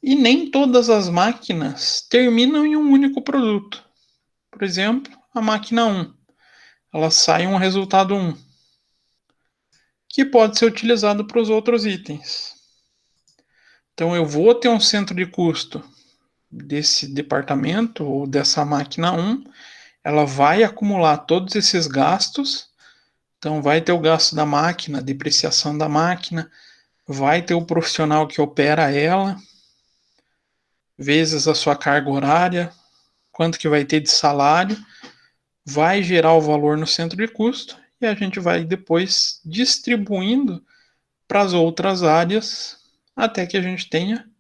E nem todas as máquinas terminam em um único produto. Por exemplo, a máquina 1, ela sai um resultado 1, que pode ser utilizado para os outros itens. Então eu vou ter um centro de custo desse departamento ou dessa máquina 1, ela vai acumular todos esses gastos. Então vai ter o gasto da máquina, a depreciação da máquina, vai ter o profissional que opera ela, vezes a sua carga horária, quanto que vai ter de salário, vai gerar o valor no centro de custo e a gente vai depois distribuindo para as outras áreas até que a gente tenha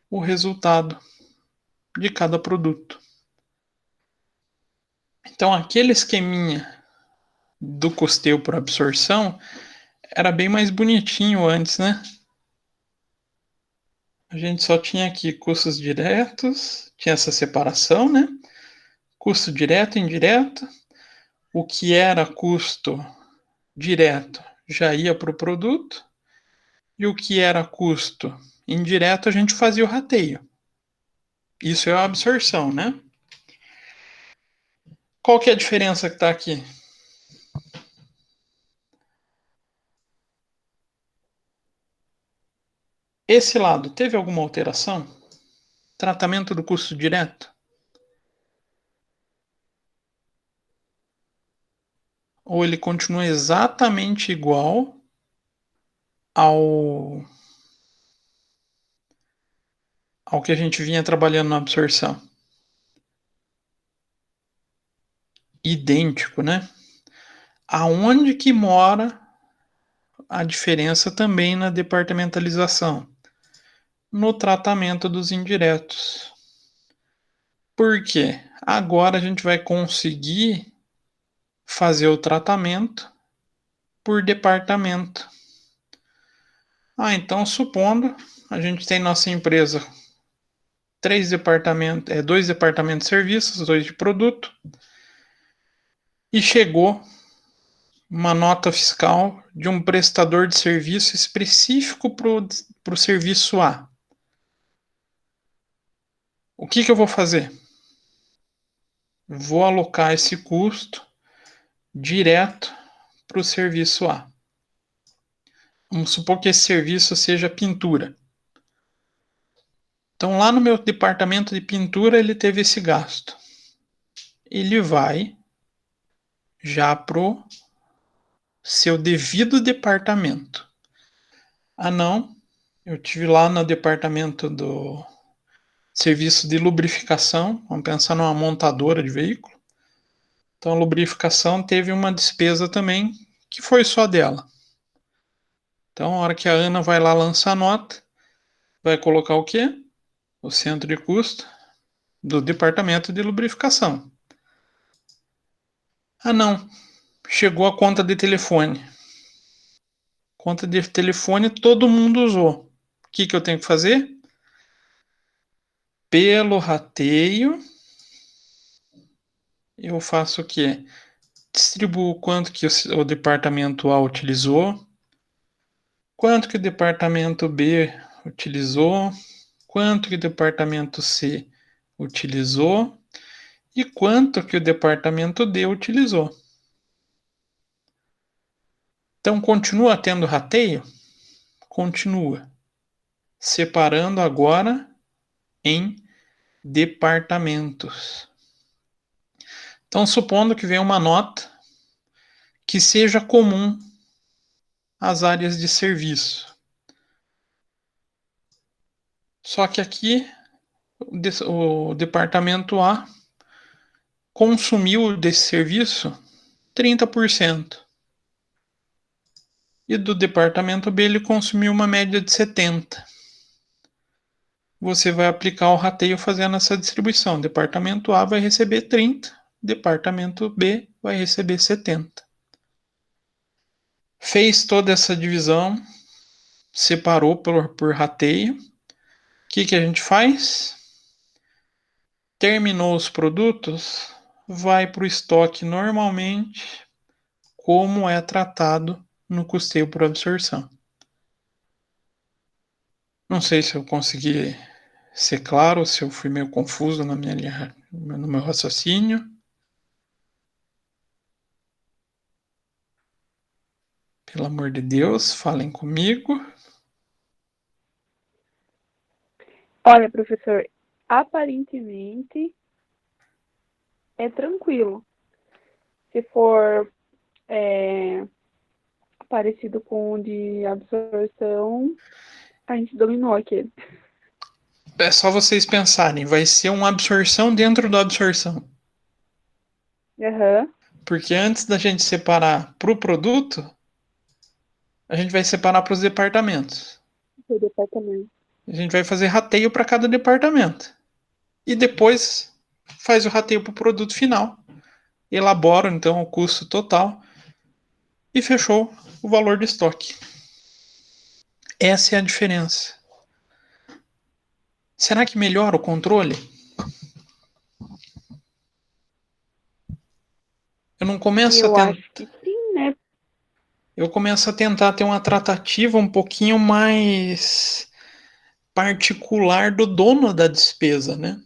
o resultado de cada produto. Então aquele esqueminha do custeio por absorção era bem mais bonitinho antes, né? A gente só tinha aqui custos diretos, tinha essa separação, né? Custo direto e indireto. O que era custo direto já ia para o produto. E o que era custo indireto a gente fazia o rateio. Isso é a absorção, né? Qual que é a diferença que está aqui? Esse lado teve alguma alteração? Tratamento do custo direto? Ou ele continua exatamente igual ao que a gente vinha trabalhando na absorção? Idêntico, né? Aonde que mora a diferença também na departamentalização? No tratamento dos indiretos. Por quê? Agora a gente vai conseguir fazer o tratamento por departamento. Então supondo a gente tem nossa empresa dois departamentos de serviços, dois de produto, e chegou uma nota fiscal de um prestador de serviço específico para o serviço A. O que eu vou fazer? Vou alocar esse custo direto para o serviço A. Vamos supor que esse serviço seja pintura. Então, lá no meu departamento de pintura, ele teve esse gasto. Ele vai já pro seu devido departamento. Não, eu tive lá no departamento do serviço de lubrificação, vamos pensar numa montadora de veículo. Então a lubrificação teve uma despesa também que foi só dela. Então a hora que a Ana vai lá lançar a nota, vai colocar o quê? O centro de custo do departamento de lubrificação. Não, chegou a conta de telefone. Conta de telefone todo mundo usou. O que eu tenho que fazer? Pelo rateio, eu faço o quê? distribuo quanto que o departamento A utilizou, quanto que o departamento B utilizou, quanto que o departamento C utilizou e quanto que o departamento D utilizou. Então, continua tendo rateio? Continua. Separando agora em departamentos. Então, supondo que venha uma nota que seja comum às áreas de serviço. Só que aqui o departamento A consumiu desse serviço 30%. E do departamento B ele consumiu uma média de 70%. Você vai aplicar o rateio fazendo essa distribuição. Departamento A vai receber 30%, departamento B vai receber 70%. Fez toda essa divisão, separou por rateio. O que a gente faz? Terminou os produtos, vai para o estoque normalmente, como é tratado no custeio por absorção. Não sei se eu consegui ser claro, se eu fui meio confuso no meu raciocínio. Pelo amor de Deus, falem comigo. Olha, professor, aparentemente é tranquilo. Se for parecido com o de absorção, a gente dominou aquele. É só vocês pensarem, vai ser uma absorção dentro da absorção. Aham. Porque antes da gente separar para o produto, a gente vai separar para os departamentos. O departamento. A gente vai fazer rateio para cada departamento. E depois faz o rateio para o produto final. Elabora então o custo total e fechou o valor de estoque. Essa é a diferença. Será que melhora o controle? Eu não começo Eu a acho que sim, né? Eu começo a tentar ter uma tratativa um pouquinho mais particular do dono da despesa, né?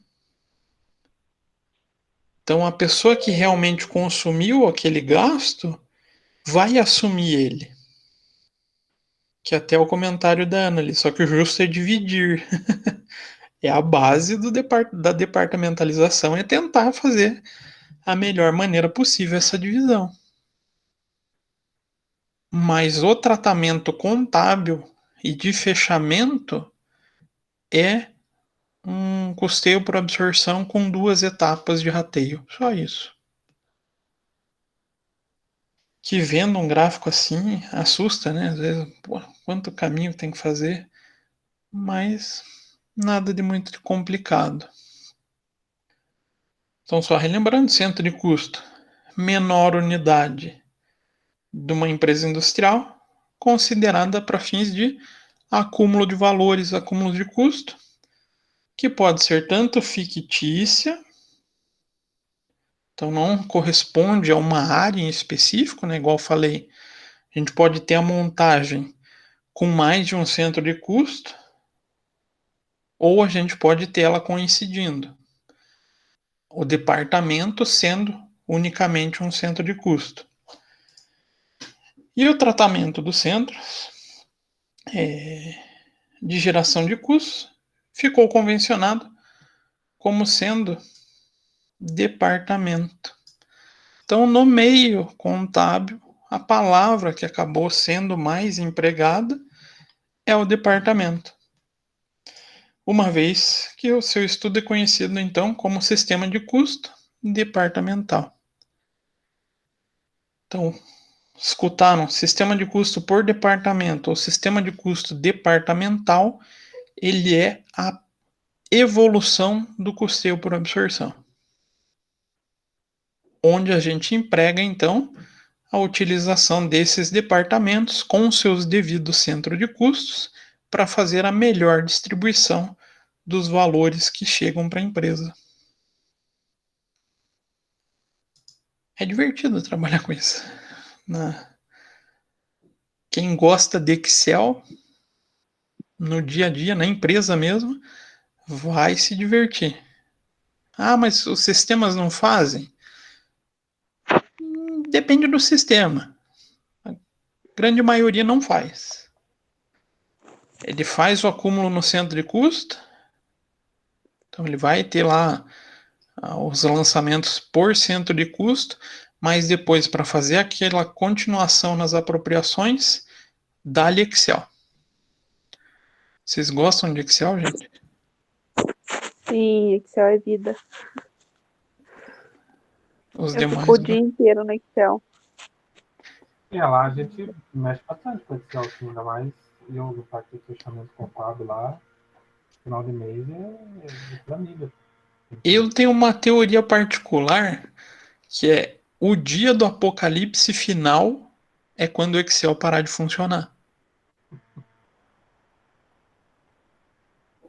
Então, a pessoa que realmente consumiu aquele gasto vai assumir ele. Que até é o comentário da Ana ali, só que o justo é dividir. É a base da departamentalização, é tentar fazer a melhor maneira possível essa divisão. Mas o tratamento contábil e de fechamento é um custeio por absorção com 2 etapas de rateio. Só isso. Que vendo um gráfico assim, assusta, né? Às vezes, pô, quanto caminho tem que fazer, mas nada de muito complicado. Então, só relembrando, centro de custo, menor unidade de uma empresa industrial, considerada para fins de acúmulo de valores, acúmulo de custo, que pode ser tanto fictícia, então não corresponde a uma área em específico, né? Igual eu falei, a gente pode ter a montagem com mais de um centro de custo, ou a gente pode ter ela coincidindo. O departamento sendo unicamente um centro de custo. E o tratamento dos centros de geração de custos ficou convencionado como sendo departamento. Então, no meio contábil, a palavra que acabou sendo mais empregada é o departamento. Uma vez que o seu estudo é conhecido, então, como sistema de custo departamental. Então, escutaram sistema de custo por departamento ou sistema de custo departamental, ele é a evolução do custeio por absorção. Onde a gente emprega, então, a utilização desses departamentos com seus devidos centros de custos para fazer a melhor distribuição dos valores que chegam para a empresa. É divertido trabalhar com isso. Quem gosta de Excel, no dia a dia, na empresa mesmo, vai se divertir. Ah, mas os sistemas não fazem? Depende do sistema. A grande maioria não faz. Ele faz o acúmulo no centro de custo, então ele vai ter lá os lançamentos por centro de custo, mas depois, para fazer aquela continuação nas apropriações, dá-lhe Excel. Vocês gostam de Excel, gente? Sim, Excel é vida. Os Eu demais fico o dia inteiro no Excel. Lá a gente mexe bastante com Excel, assim, ainda mais eu no parte de fechamento contábil lá, final de mês é planilha. Eu tenho uma teoria particular que é o dia do apocalipse final é quando o Excel parar de funcionar.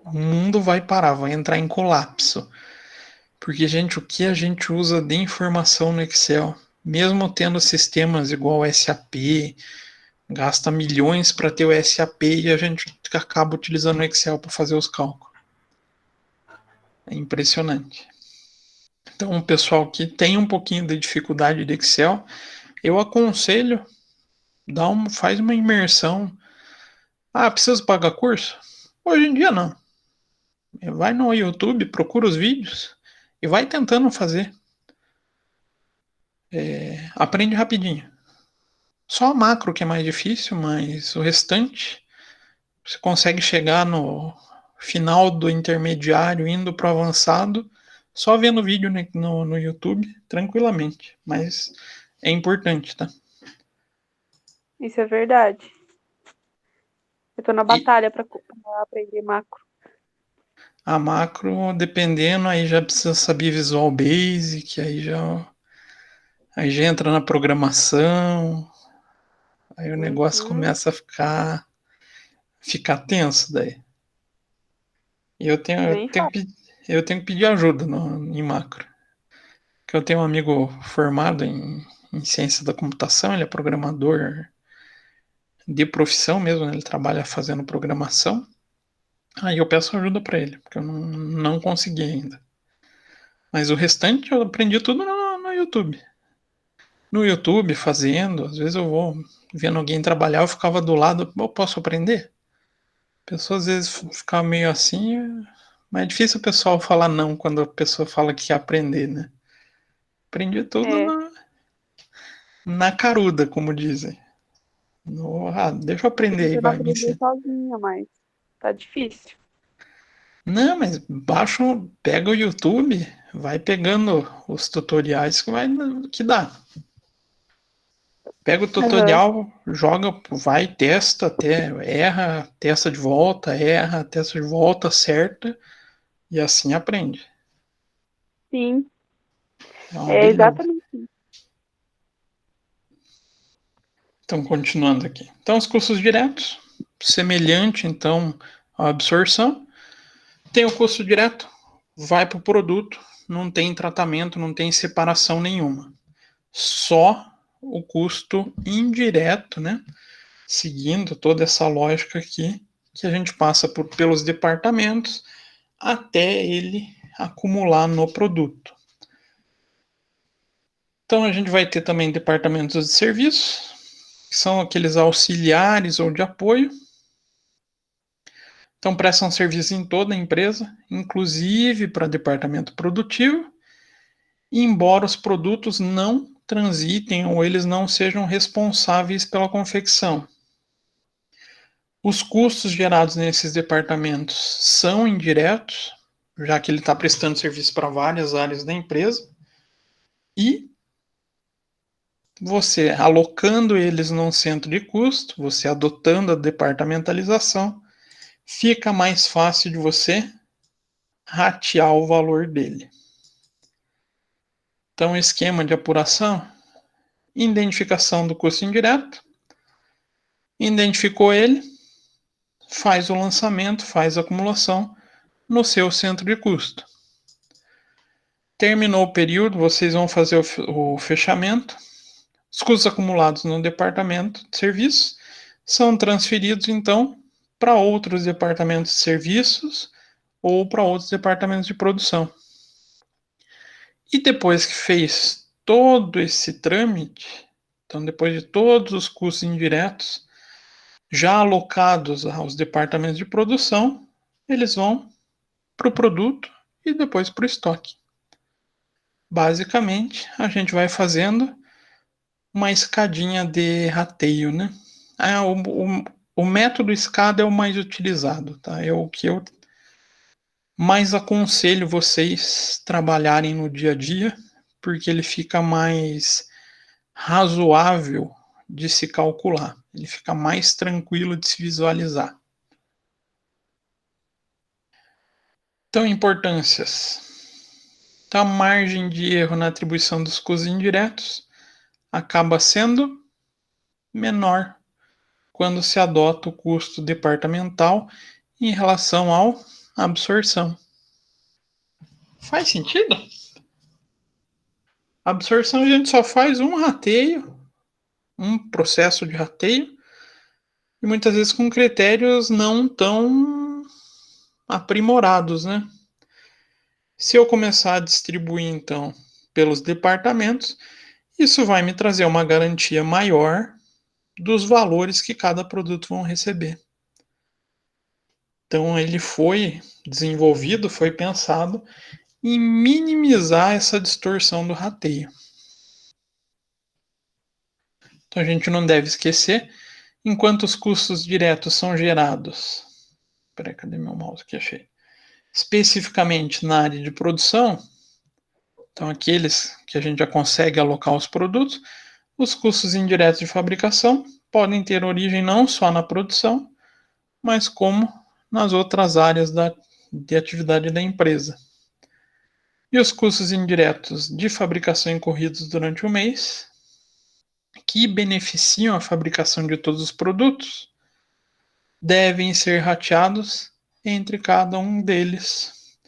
O mundo vai parar, vai entrar em colapso. Porque, gente, o que a gente usa de informação no Excel, mesmo tendo sistemas igual o SAP, gasta milhões para ter o SAP e a gente acaba utilizando o Excel para fazer os cálculos. É impressionante. Então, o pessoal que tem um pouquinho de dificuldade de Excel, eu aconselho, faz uma imersão. Ah, preciso pagar curso? Hoje em dia não. Vai no YouTube, procura os vídeos e vai tentando fazer. Aprende rapidinho. Só a macro que é mais difícil, mas o restante você consegue chegar no final do intermediário, indo para o avançado, só vendo vídeo no YouTube, tranquilamente. Mas é importante, tá? Isso é verdade. Eu tô na batalha para aprender macro. A macro, dependendo, aí já precisa saber Visual Basic, aí já entra na programação, aí o negócio começa a ficar tenso daí. E eu tenho que pedir ajuda em macro. Porque eu tenho um amigo formado em ciência da computação, ele é programador de profissão mesmo, né? Ele trabalha fazendo programação. Aí eu peço ajuda para ele, porque eu não consegui ainda. Mas o restante eu aprendi tudo no YouTube. No YouTube, fazendo, às vezes eu vou vendo alguém trabalhar, eu ficava do lado, eu posso aprender? A pessoa às vezes fica meio assim, mas é difícil o pessoal falar não quando a pessoa fala que quer aprender, né? Aprendi tudo na caruda, como dizem. Deixa eu Tô aprender aí, tentando vai, me aprender ensina. sozinha, mas tá difícil. Não, mas pega o YouTube, vai pegando os tutoriais que dá. Pega o Uhum. tutorial, joga, vai, testa até, erra, testa de volta, erra, testa de volta, acerta, e assim aprende. Sim, É uma é beleza. exatamente isso. Então, continuando aqui. Então, os custos diretos, semelhante, então, à absorção. Tem o custo direto, vai para o produto, não tem tratamento, não tem separação nenhuma. Só o custo indireto, né? Seguindo toda essa lógica aqui, que a gente passa pelos departamentos até ele acumular no produto. Então a gente vai ter também departamentos de serviço, que são aqueles auxiliares ou de apoio. Então prestam serviço em toda a empresa, inclusive para departamento produtivo, embora os produtos não transitem ou eles não sejam responsáveis pela confecção. Os custos gerados nesses departamentos são indiretos, já que ele está prestando serviço para várias áreas da empresa, e você alocando eles num centro de custo, você adotando a departamentalização, fica mais fácil de você ratear o valor dele. Então, esquema de apuração, identificação do custo indireto, identificou ele, faz o lançamento, faz a acumulação no seu centro de custo. Terminou o período, vocês vão fazer o fechamento. Os custos acumulados no departamento de serviços são transferidos, então, para outros departamentos de serviços ou para outros departamentos de produção. E depois que fez todo esse trâmite, então depois de todos os custos indiretos já alocados aos departamentos de produção, eles vão para o produto e depois para o estoque. Basicamente, a gente vai fazendo uma escadinha de rateio, né? O método escada é o mais utilizado, tá? É o que eu mais aconselho vocês trabalharem no dia a dia, porque ele fica mais razoável de se calcular, ele fica mais tranquilo de se visualizar. Então, importâncias. Então, a margem de erro na atribuição dos custos indiretos acaba sendo menor quando se adota o custo departamental em relação ao absorção. Faz sentido? A absorção a gente só faz um rateio, um processo de rateio, e muitas vezes com critérios não tão aprimorados, né? Se eu começar a distribuir, então, pelos departamentos, isso vai me trazer uma garantia maior dos valores que cada produto vão receber. Então, ele foi desenvolvido, foi pensado em minimizar essa distorção do rateio. Então, a gente não deve esquecer, enquanto os custos diretos são gerados. Peraí, cadê meu mouse aqui? Achei. Especificamente na área de produção, então aqueles que a gente já consegue alocar os produtos, os custos indiretos de fabricação podem ter origem não só na produção, mas como nas outras áreas de atividade da empresa. E os custos indiretos de fabricação incorridos durante o mês, que beneficiam a fabricação de todos os produtos, devem ser rateados entre cada um deles.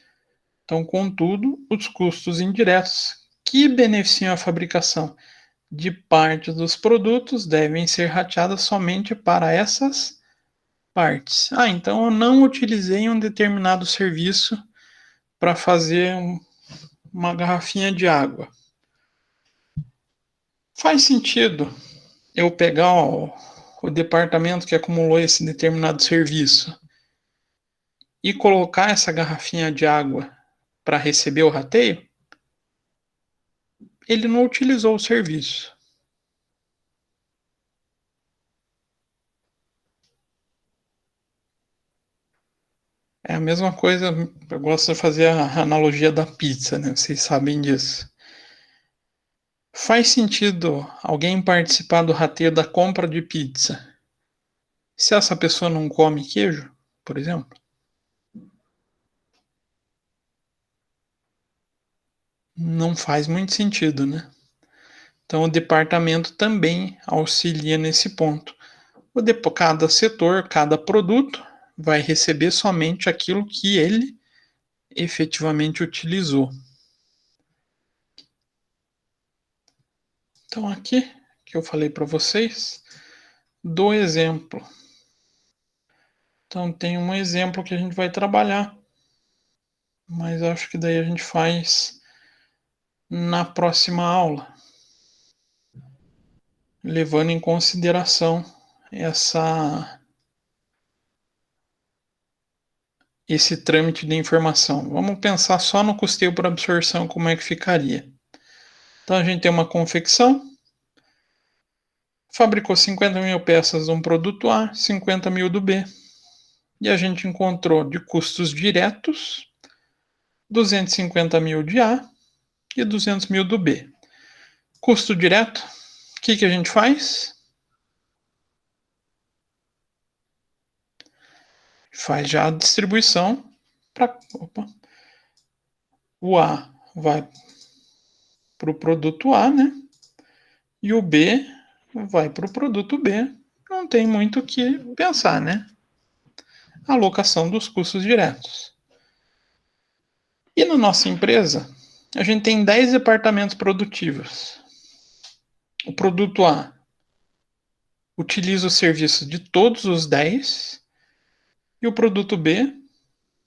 Então, contudo, os custos indiretos que beneficiam a fabricação de parte dos produtos devem ser rateadas somente para essas partes. Então eu não utilizei um determinado serviço para fazer uma garrafinha de água. Faz sentido eu pegar o departamento que acumulou esse determinado serviço e colocar essa garrafinha de água para receber o rateio? Ele não utilizou o serviço. É a mesma coisa, eu gosto de fazer a analogia da pizza, né? Vocês sabem disso. Faz sentido alguém participar do rateio da compra de pizza se essa pessoa não come queijo, por exemplo? Não faz muito sentido, né? Então o departamento também auxilia nesse ponto. Cada setor, cada produto vai receber somente aquilo que ele efetivamente utilizou. Então aqui que eu falei para vocês do exemplo. Então tem um exemplo que a gente vai trabalhar, mas acho que daí a gente faz na próxima aula, levando em consideração esse trâmite de informação. Vamos pensar só no custeio por absorção, como é que ficaria. Então a gente tem uma confecção, fabricou 50 mil peças de um produto A, 50 mil do B. E a gente encontrou de custos diretos 250 mil de A e 200 mil do B. Custo direto, o que a gente faz? Faz já a distribuição para. O A vai para o produto A, né? E o B vai para o produto B. Não tem muito o que pensar, né? Alocação dos custos diretos. E na nossa empresa, a gente tem 10 departamentos produtivos. O produto A utiliza o serviço de todos os 10 e o produto B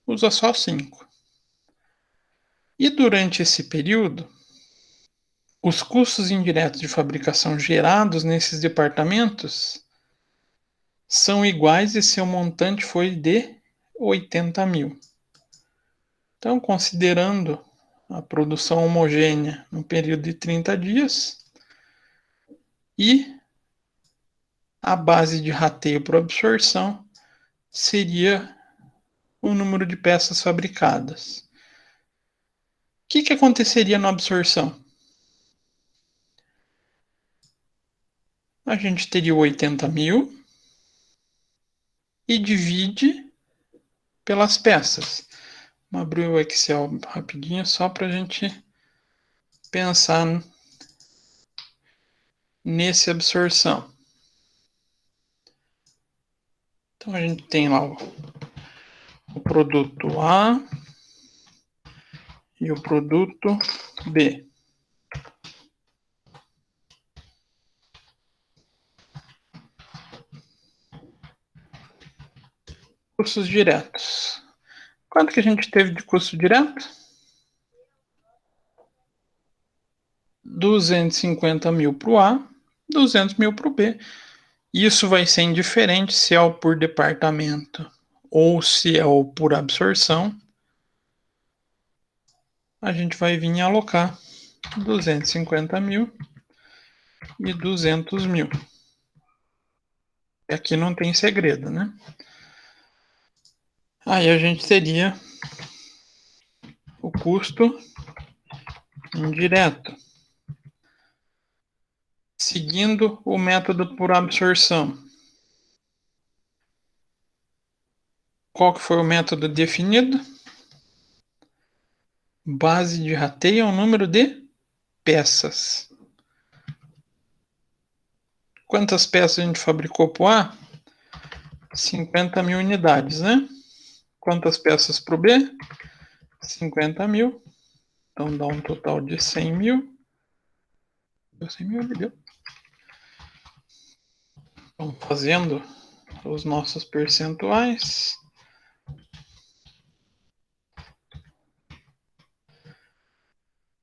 usa só 5. E durante esse período, os custos indiretos de fabricação gerados nesses departamentos são iguais e seu montante foi de 80 mil. Então, considerando a produção homogênea no período de 30 dias e a base de rateio por absorção seria o número de peças fabricadas. O que aconteceria na absorção? A gente teria 80 mil e divide pelas peças. Vou abrir o Excel rapidinho só para a gente pensar nesse absorção. Então a gente tem lá o produto A e o produto B. Custos diretos. Quanto que a gente teve de custo direto? 250 mil para o A, 200 mil para o B. Isso vai ser indiferente se é o por departamento ou se é o por absorção. A gente vai vir alocar 250 mil e 200 mil. Aqui não tem segredo, né? Aí a gente teria o custo indireto, seguindo o método por absorção. Qual que foi o método definido? Base de rateio é o número de peças. Quantas peças a gente fabricou para o A? 50 mil unidades, né? Quantas peças para o B? 50 mil. Então dá um total de 100 mil. Deu 100 mil, deu. Então, fazendo os nossos percentuais.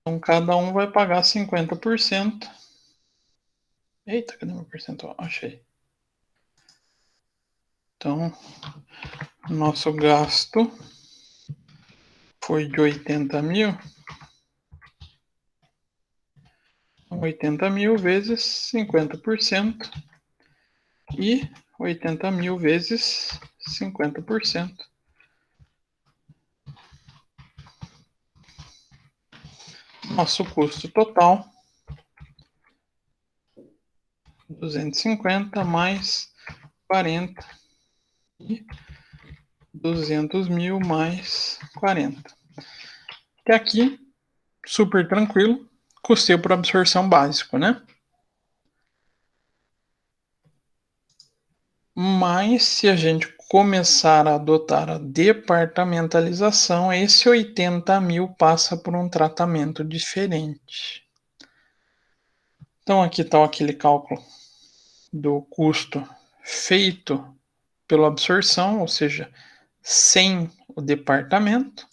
Então, cada um vai pagar 50%. Eita, cadê meu percentual? Achei. Então, nosso gasto foi de 80 mil. 80 mil vezes 50% e 80 mil vezes 50%. Nosso custo total, 250 mais 40 e 200 mil mais 40. Até aqui, super tranquilo, custeio por absorção básico, né? Mas se a gente começar a adotar a departamentalização, esse 80 mil passa por um tratamento diferente. Então aqui está aquele cálculo do custo feito pela absorção, ou seja, sem o departamento.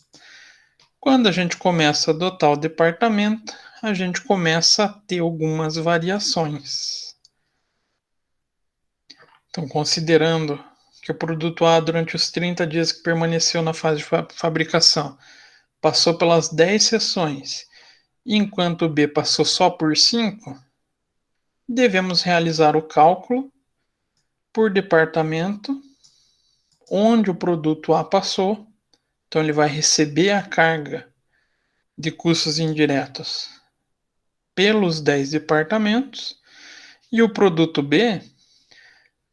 Quando a gente começa a adotar o departamento, a gente começa a ter algumas variações. Então, considerando que o produto A, durante os 30 dias que permaneceu na fase de fabricação, passou pelas 10 sessões, enquanto o B passou só por 5, devemos realizar o cálculo por departamento onde o produto A passou. Então, ele vai receber a carga de custos indiretos pelos 10 departamentos e o produto B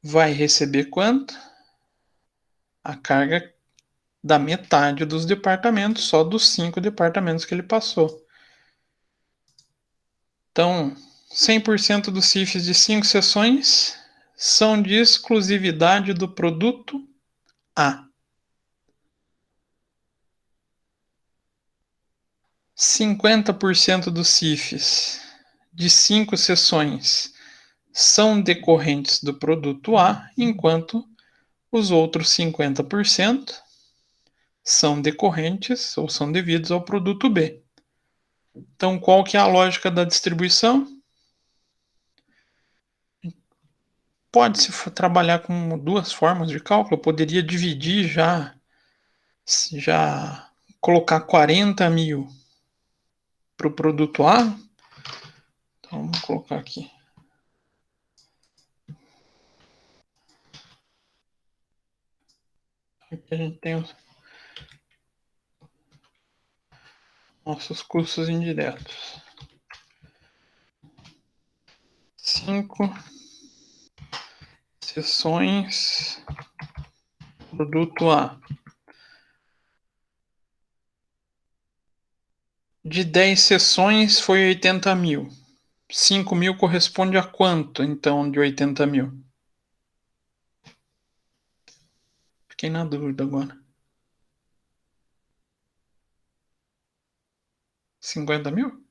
vai receber quanto? A carga da metade dos departamentos, só dos 5 departamentos que ele passou. Então, 100% dos CIFs de 5 sessões são de exclusividade do produto A. 50% dos CIFs de 5 sessões são decorrentes do produto A, enquanto os outros 50% são decorrentes ou são devidos ao produto B. Então, qual que é a lógica da distribuição? Pode-se trabalhar com duas formas de cálculo. Eu poderia dividir já colocar 40 mil para o produto A. Então, vamos colocar aqui. Aqui a gente tem os nossos custos indiretos. 5 sessões, produto A. De 10 sessões foi 80 mil. 5 mil corresponde a quanto, então, de 80 mil? Fiquei na dúvida agora. 50 mil?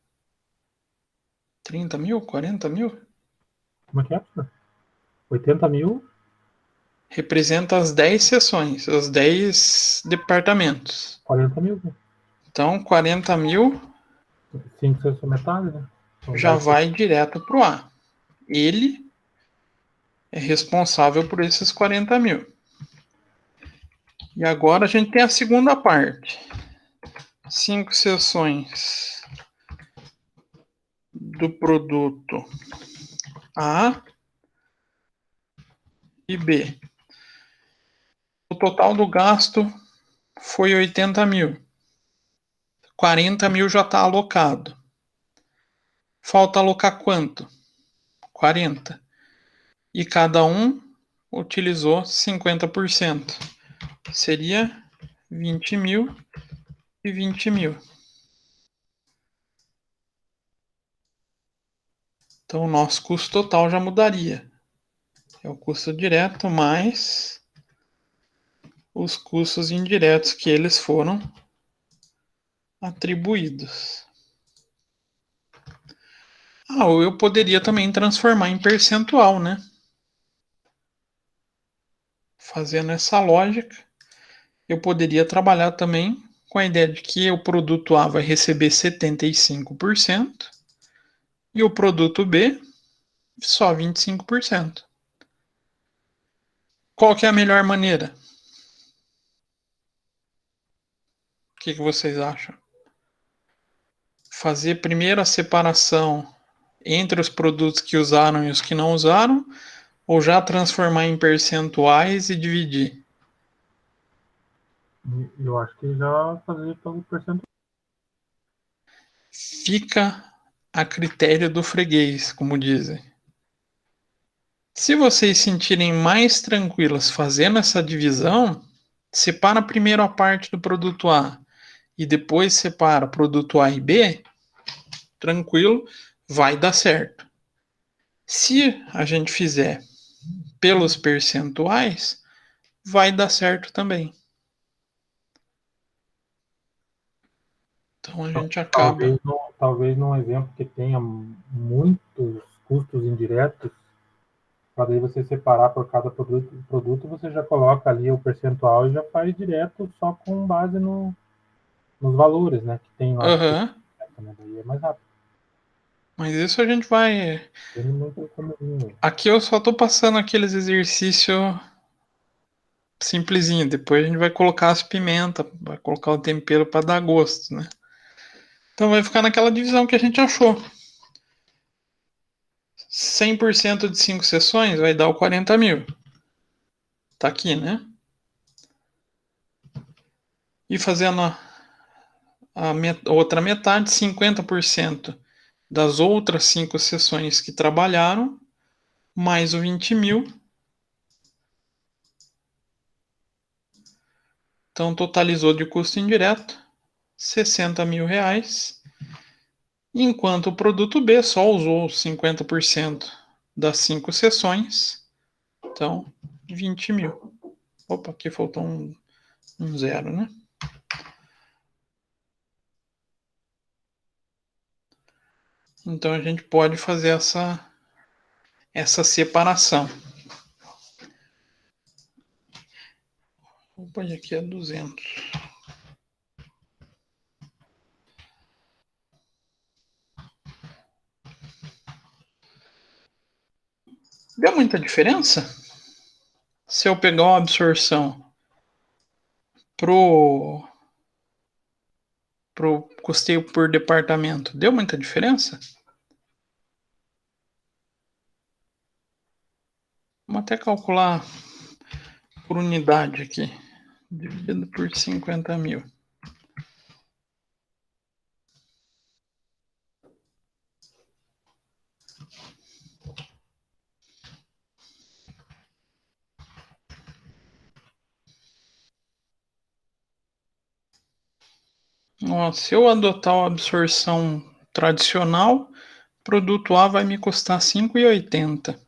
30 mil? 40 mil? Como é que é, professor? 80 mil? Representa as 10 sessões, os 10 departamentos. 40 mil. Né? Então, 40 mil 5 sessões metade, né? Então, já vai direto para o A. Ele é responsável por esses 40 mil. E agora a gente tem a segunda parte. 5 sessões do produto A e B. O total do gasto foi 80 mil. 40 mil já está alocado. Falta alocar quanto? 40. E cada um utilizou 50%. Seria 20 mil e 20 mil. Então o nosso custo total já mudaria. É o custo direto mais os custos indiretos que eles foram atribuídos. Ou eu poderia também transformar em percentual, né? Fazendo essa lógica, eu poderia trabalhar também com a ideia de que o produto A vai receber 75% e o produto B só 25%. Qual que é a melhor maneira? O que vocês acham? Fazer primeiro a separação entre os produtos que usaram e os que não usaram, ou já transformar em percentuais e dividir? Eu acho que já fazer pelo percentual. Fica a critério do freguês, como dizem. Se vocês sentirem mais tranquilos fazendo essa divisão, separa primeiro a parte do produto A e depois separa produto A e B, tranquilo, vai dar certo. Se a gente fizer pelos percentuais, vai dar certo também. Então a gente acaba. Talvez num exemplo que tenha muitos custos indiretos, para daí você separar por cada produto, você já coloca ali o percentual e já faz direto só com base nos valores, né? Que tem lá. Uhum. Daí é mais rápido. Mas isso a gente vai. Aqui eu só tô passando aqueles exercícios simplesinho. Depois a gente vai colocar as pimentas, vai colocar o tempero para dar gosto, né? Então vai ficar naquela divisão que a gente achou. 100% de 5 sessões vai dar o 40 mil. Tá aqui, né? E fazendo a outra metade, 50% das outras 5 sessões que trabalharam, mais o 20 mil. Então totalizou de custo indireto 60 mil reais. Enquanto o produto B só usou 50% das 5 sessões. Então, 20 mil. Opa, aqui faltou um zero, né? Então a gente pode fazer essa separação. Vou pôr aqui a 200. Deu muita diferença? Se eu pegar uma absorção pro custeio por departamento, deu muita diferença? Vamos até calcular por unidade aqui, dividido por 50 mil. Ó, se eu adotar a absorção tradicional, produto A vai me custar 5,80.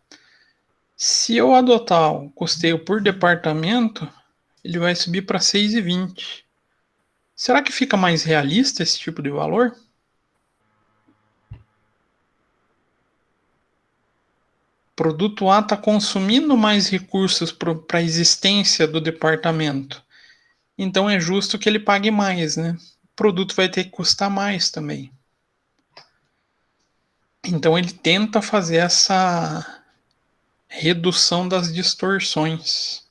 Se eu adotar o custeio por departamento, ele vai subir para 6,20. Será que fica mais realista esse tipo de valor? Produto A está consumindo mais recursos para a existência do departamento. Então é justo que ele pague mais, né? O produto vai ter que custar mais também. Então ele tenta fazer essa redução das distorções.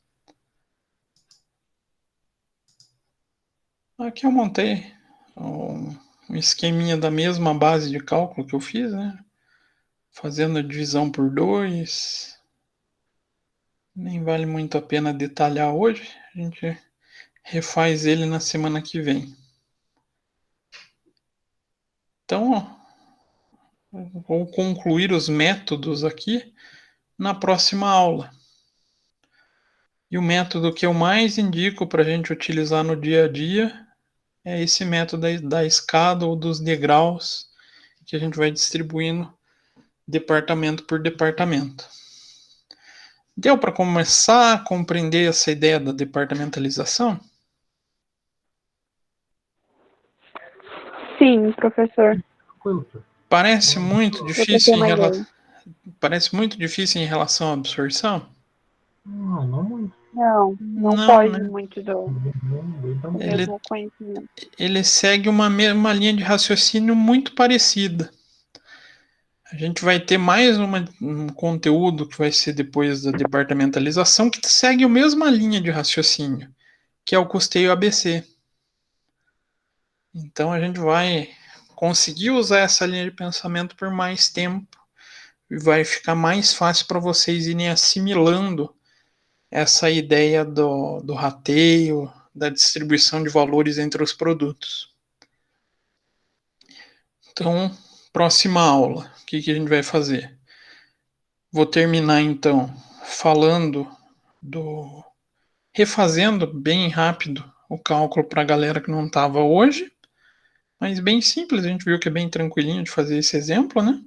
Aqui eu montei um esqueminha da mesma base de cálculo que eu fiz, né? Fazendo a divisão por 2. Nem vale muito a pena detalhar hoje. A gente refaz ele na semana que vem. Então, vou concluir os métodos aqui na próxima aula. E o método que eu mais indico para a gente utilizar no dia a dia é esse método da escada ou dos degraus que a gente vai distribuindo departamento por departamento. Deu para começar a compreender essa ideia da departamentalização? Sim, professor. Parece muito difícil em relação à absorção? Não muito. Não foge muito do mesmo conhecimento. Ele segue uma linha de raciocínio muito parecida. A gente vai ter mais um conteúdo que vai ser depois da departamentalização que segue a mesma linha de raciocínio, que é o custeio ABC. Então a gente vai conseguir usar essa linha de pensamento por mais tempo e vai ficar mais fácil para vocês irem assimilando essa ideia do rateio, da distribuição de valores entre os produtos. Então, próxima aula, o que a gente vai fazer? Vou terminar então falando refazendo bem rápido o cálculo para a galera que não estava hoje, mas bem simples, a gente viu que é bem tranquilinho de fazer esse exemplo, né?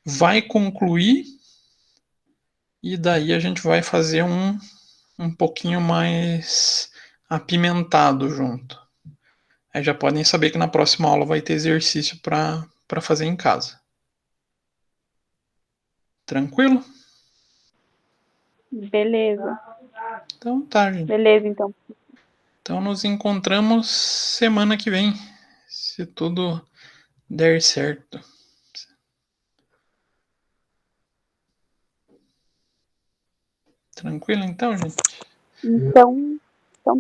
Vai concluir e daí a gente vai fazer um pouquinho mais apimentado junto. Aí já podem saber que na próxima aula vai ter exercício para fazer em casa. Tranquilo? Beleza. Então tá, gente. Beleza, então. Então nos encontramos semana que vem, se tudo der certo. Tranquilo então, gente? Então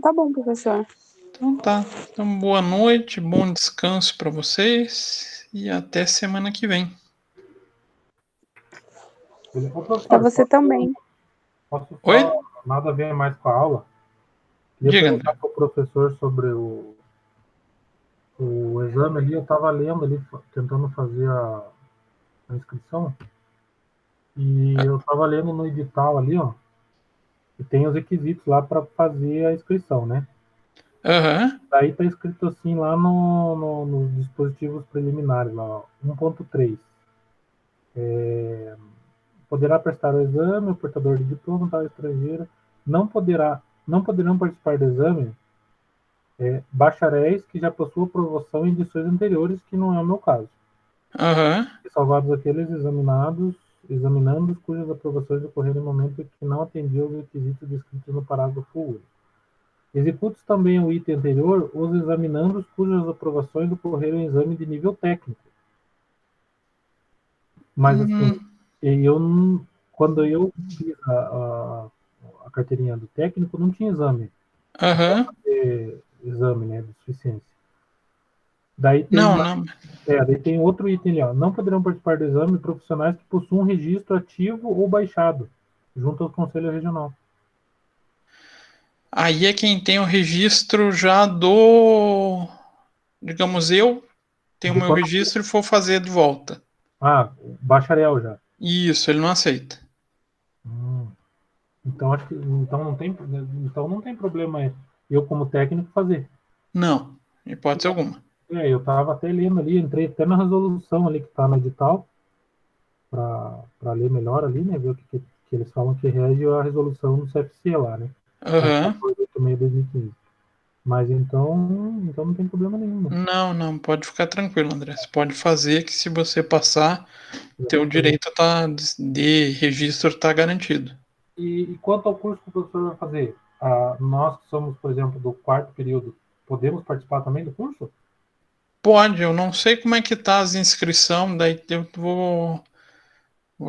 tá bom, professor. Então tá. Então boa noite, bom descanso para vocês e até semana que vem. Para você também. Posso só, Oi? nada a ver mais com a aula? Diga, perguntar para o professor sobre o exame ali. Eu estava lendo ali, tentando fazer a inscrição. E eu estava lendo no edital ali, ó. E tem os requisitos lá para fazer a inscrição, né? Aham. Daí tá escrito assim lá nos dispositivos preliminares, lá, 1.3. Poderá prestar o exame, o portador de diploma da estrangeira não poderão participar do exame bacharéis que já possuam aprovação em edições anteriores, que não é o meu caso. Aham. Salvados aqueles examinando cujas aprovações ocorreram no momento que não atendiam os requisitos descritos no parágrafo único. Executos também o item anterior os examinandos cujas aprovações ocorreram em exame de nível técnico. Mas assim, quando eu fiz a carteirinha do técnico, não tinha exame. Aham. Exame, né, de suficiência. Daí tem, Não. daí tem outro item ali, ó. Não poderão participar do exame profissionais que possuam registro ativo ou baixado, junto ao Conselho Regional. Aí é quem tem o registro já do. Digamos, eu tenho o meu registro e for fazer de volta. Bacharel já. Isso, ele não aceita. Então acho que então não tem problema eu como técnico fazer. Não, hipótese alguma. Eu estava até lendo ali, entrei até na resolução ali que está no edital para ler melhor ali, né, ver o que eles falam que rege a resolução do CFC lá, né? Aham. 1486/2015. Mas então não tem problema nenhum. Não, pode ficar tranquilo, André. Você pode fazer que se você passar, teu direito de registro está garantido. E quanto ao curso que o professor vai fazer, nós que somos, por exemplo, do 4º período, podemos participar também do curso? Pode, eu não sei como é que tá as inscrições, daí eu vou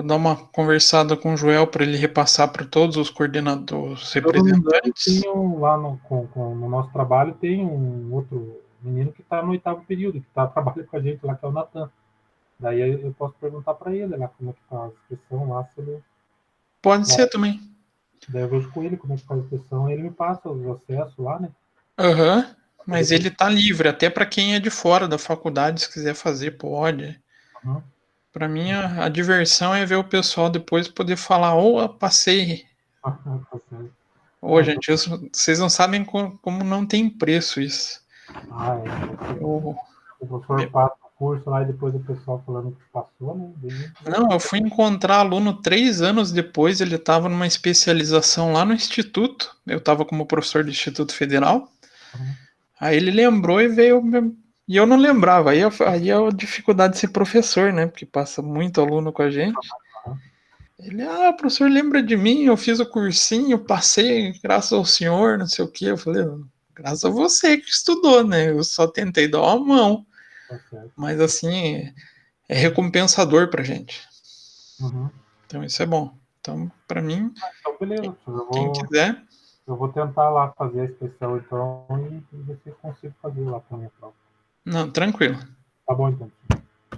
dar uma conversada com o Joel para ele repassar para todos os coordenadores, representantes. Tenho lá no nosso trabalho, tem um outro menino que está no 8º período, que trabalha com a gente lá, que é o Natan. Daí eu posso perguntar para ele lá como é que está a inscrição lá, se ele... Pode ser também. Daí eu vejo com ele como é que faz a inscrição, e ele me passa os acessos lá, né? Aham, mas ele tá livre, até para quem é de fora da faculdade, se quiser fazer, pode. Uhum. Para mim, a diversão é ver o pessoal depois poder falar, passei. Tá certo. Gente, vocês não sabem como não tem preço isso. O professor passa o curso lá e depois o pessoal falando que passou, né? Não, eu fui encontrar aluno 3 anos depois, ele estava numa especialização lá no Instituto, eu estava como professor do Instituto Federal, aí ele lembrou e veio, e eu não lembrava, aí é a dificuldade de ser professor, né, porque passa muito aluno com a gente. Ele, professor, lembra de mim, eu fiz o cursinho, passei, graças ao senhor, não sei o que, eu falei, graças a você que estudou, né, eu só tentei dar uma mão, mas assim, é recompensador pra gente. Então isso é bom. Então, para mim, então, beleza, quem quiser. Eu vou tentar lá fazer a inscrição então e ver se eu consigo fazer lá com a minha prova. Não, tranquilo. Tá bom então.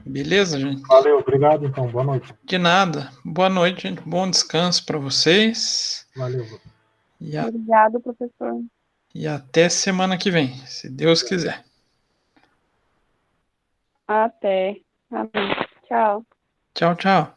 Beleza, gente? Valeu, obrigado então. Boa noite. De nada. Boa noite, gente. Bom descanso para vocês. Valeu. Obrigado, professor. E até semana que vem, se Deus quiser. Até. Amém. Tchau. Tchau, tchau.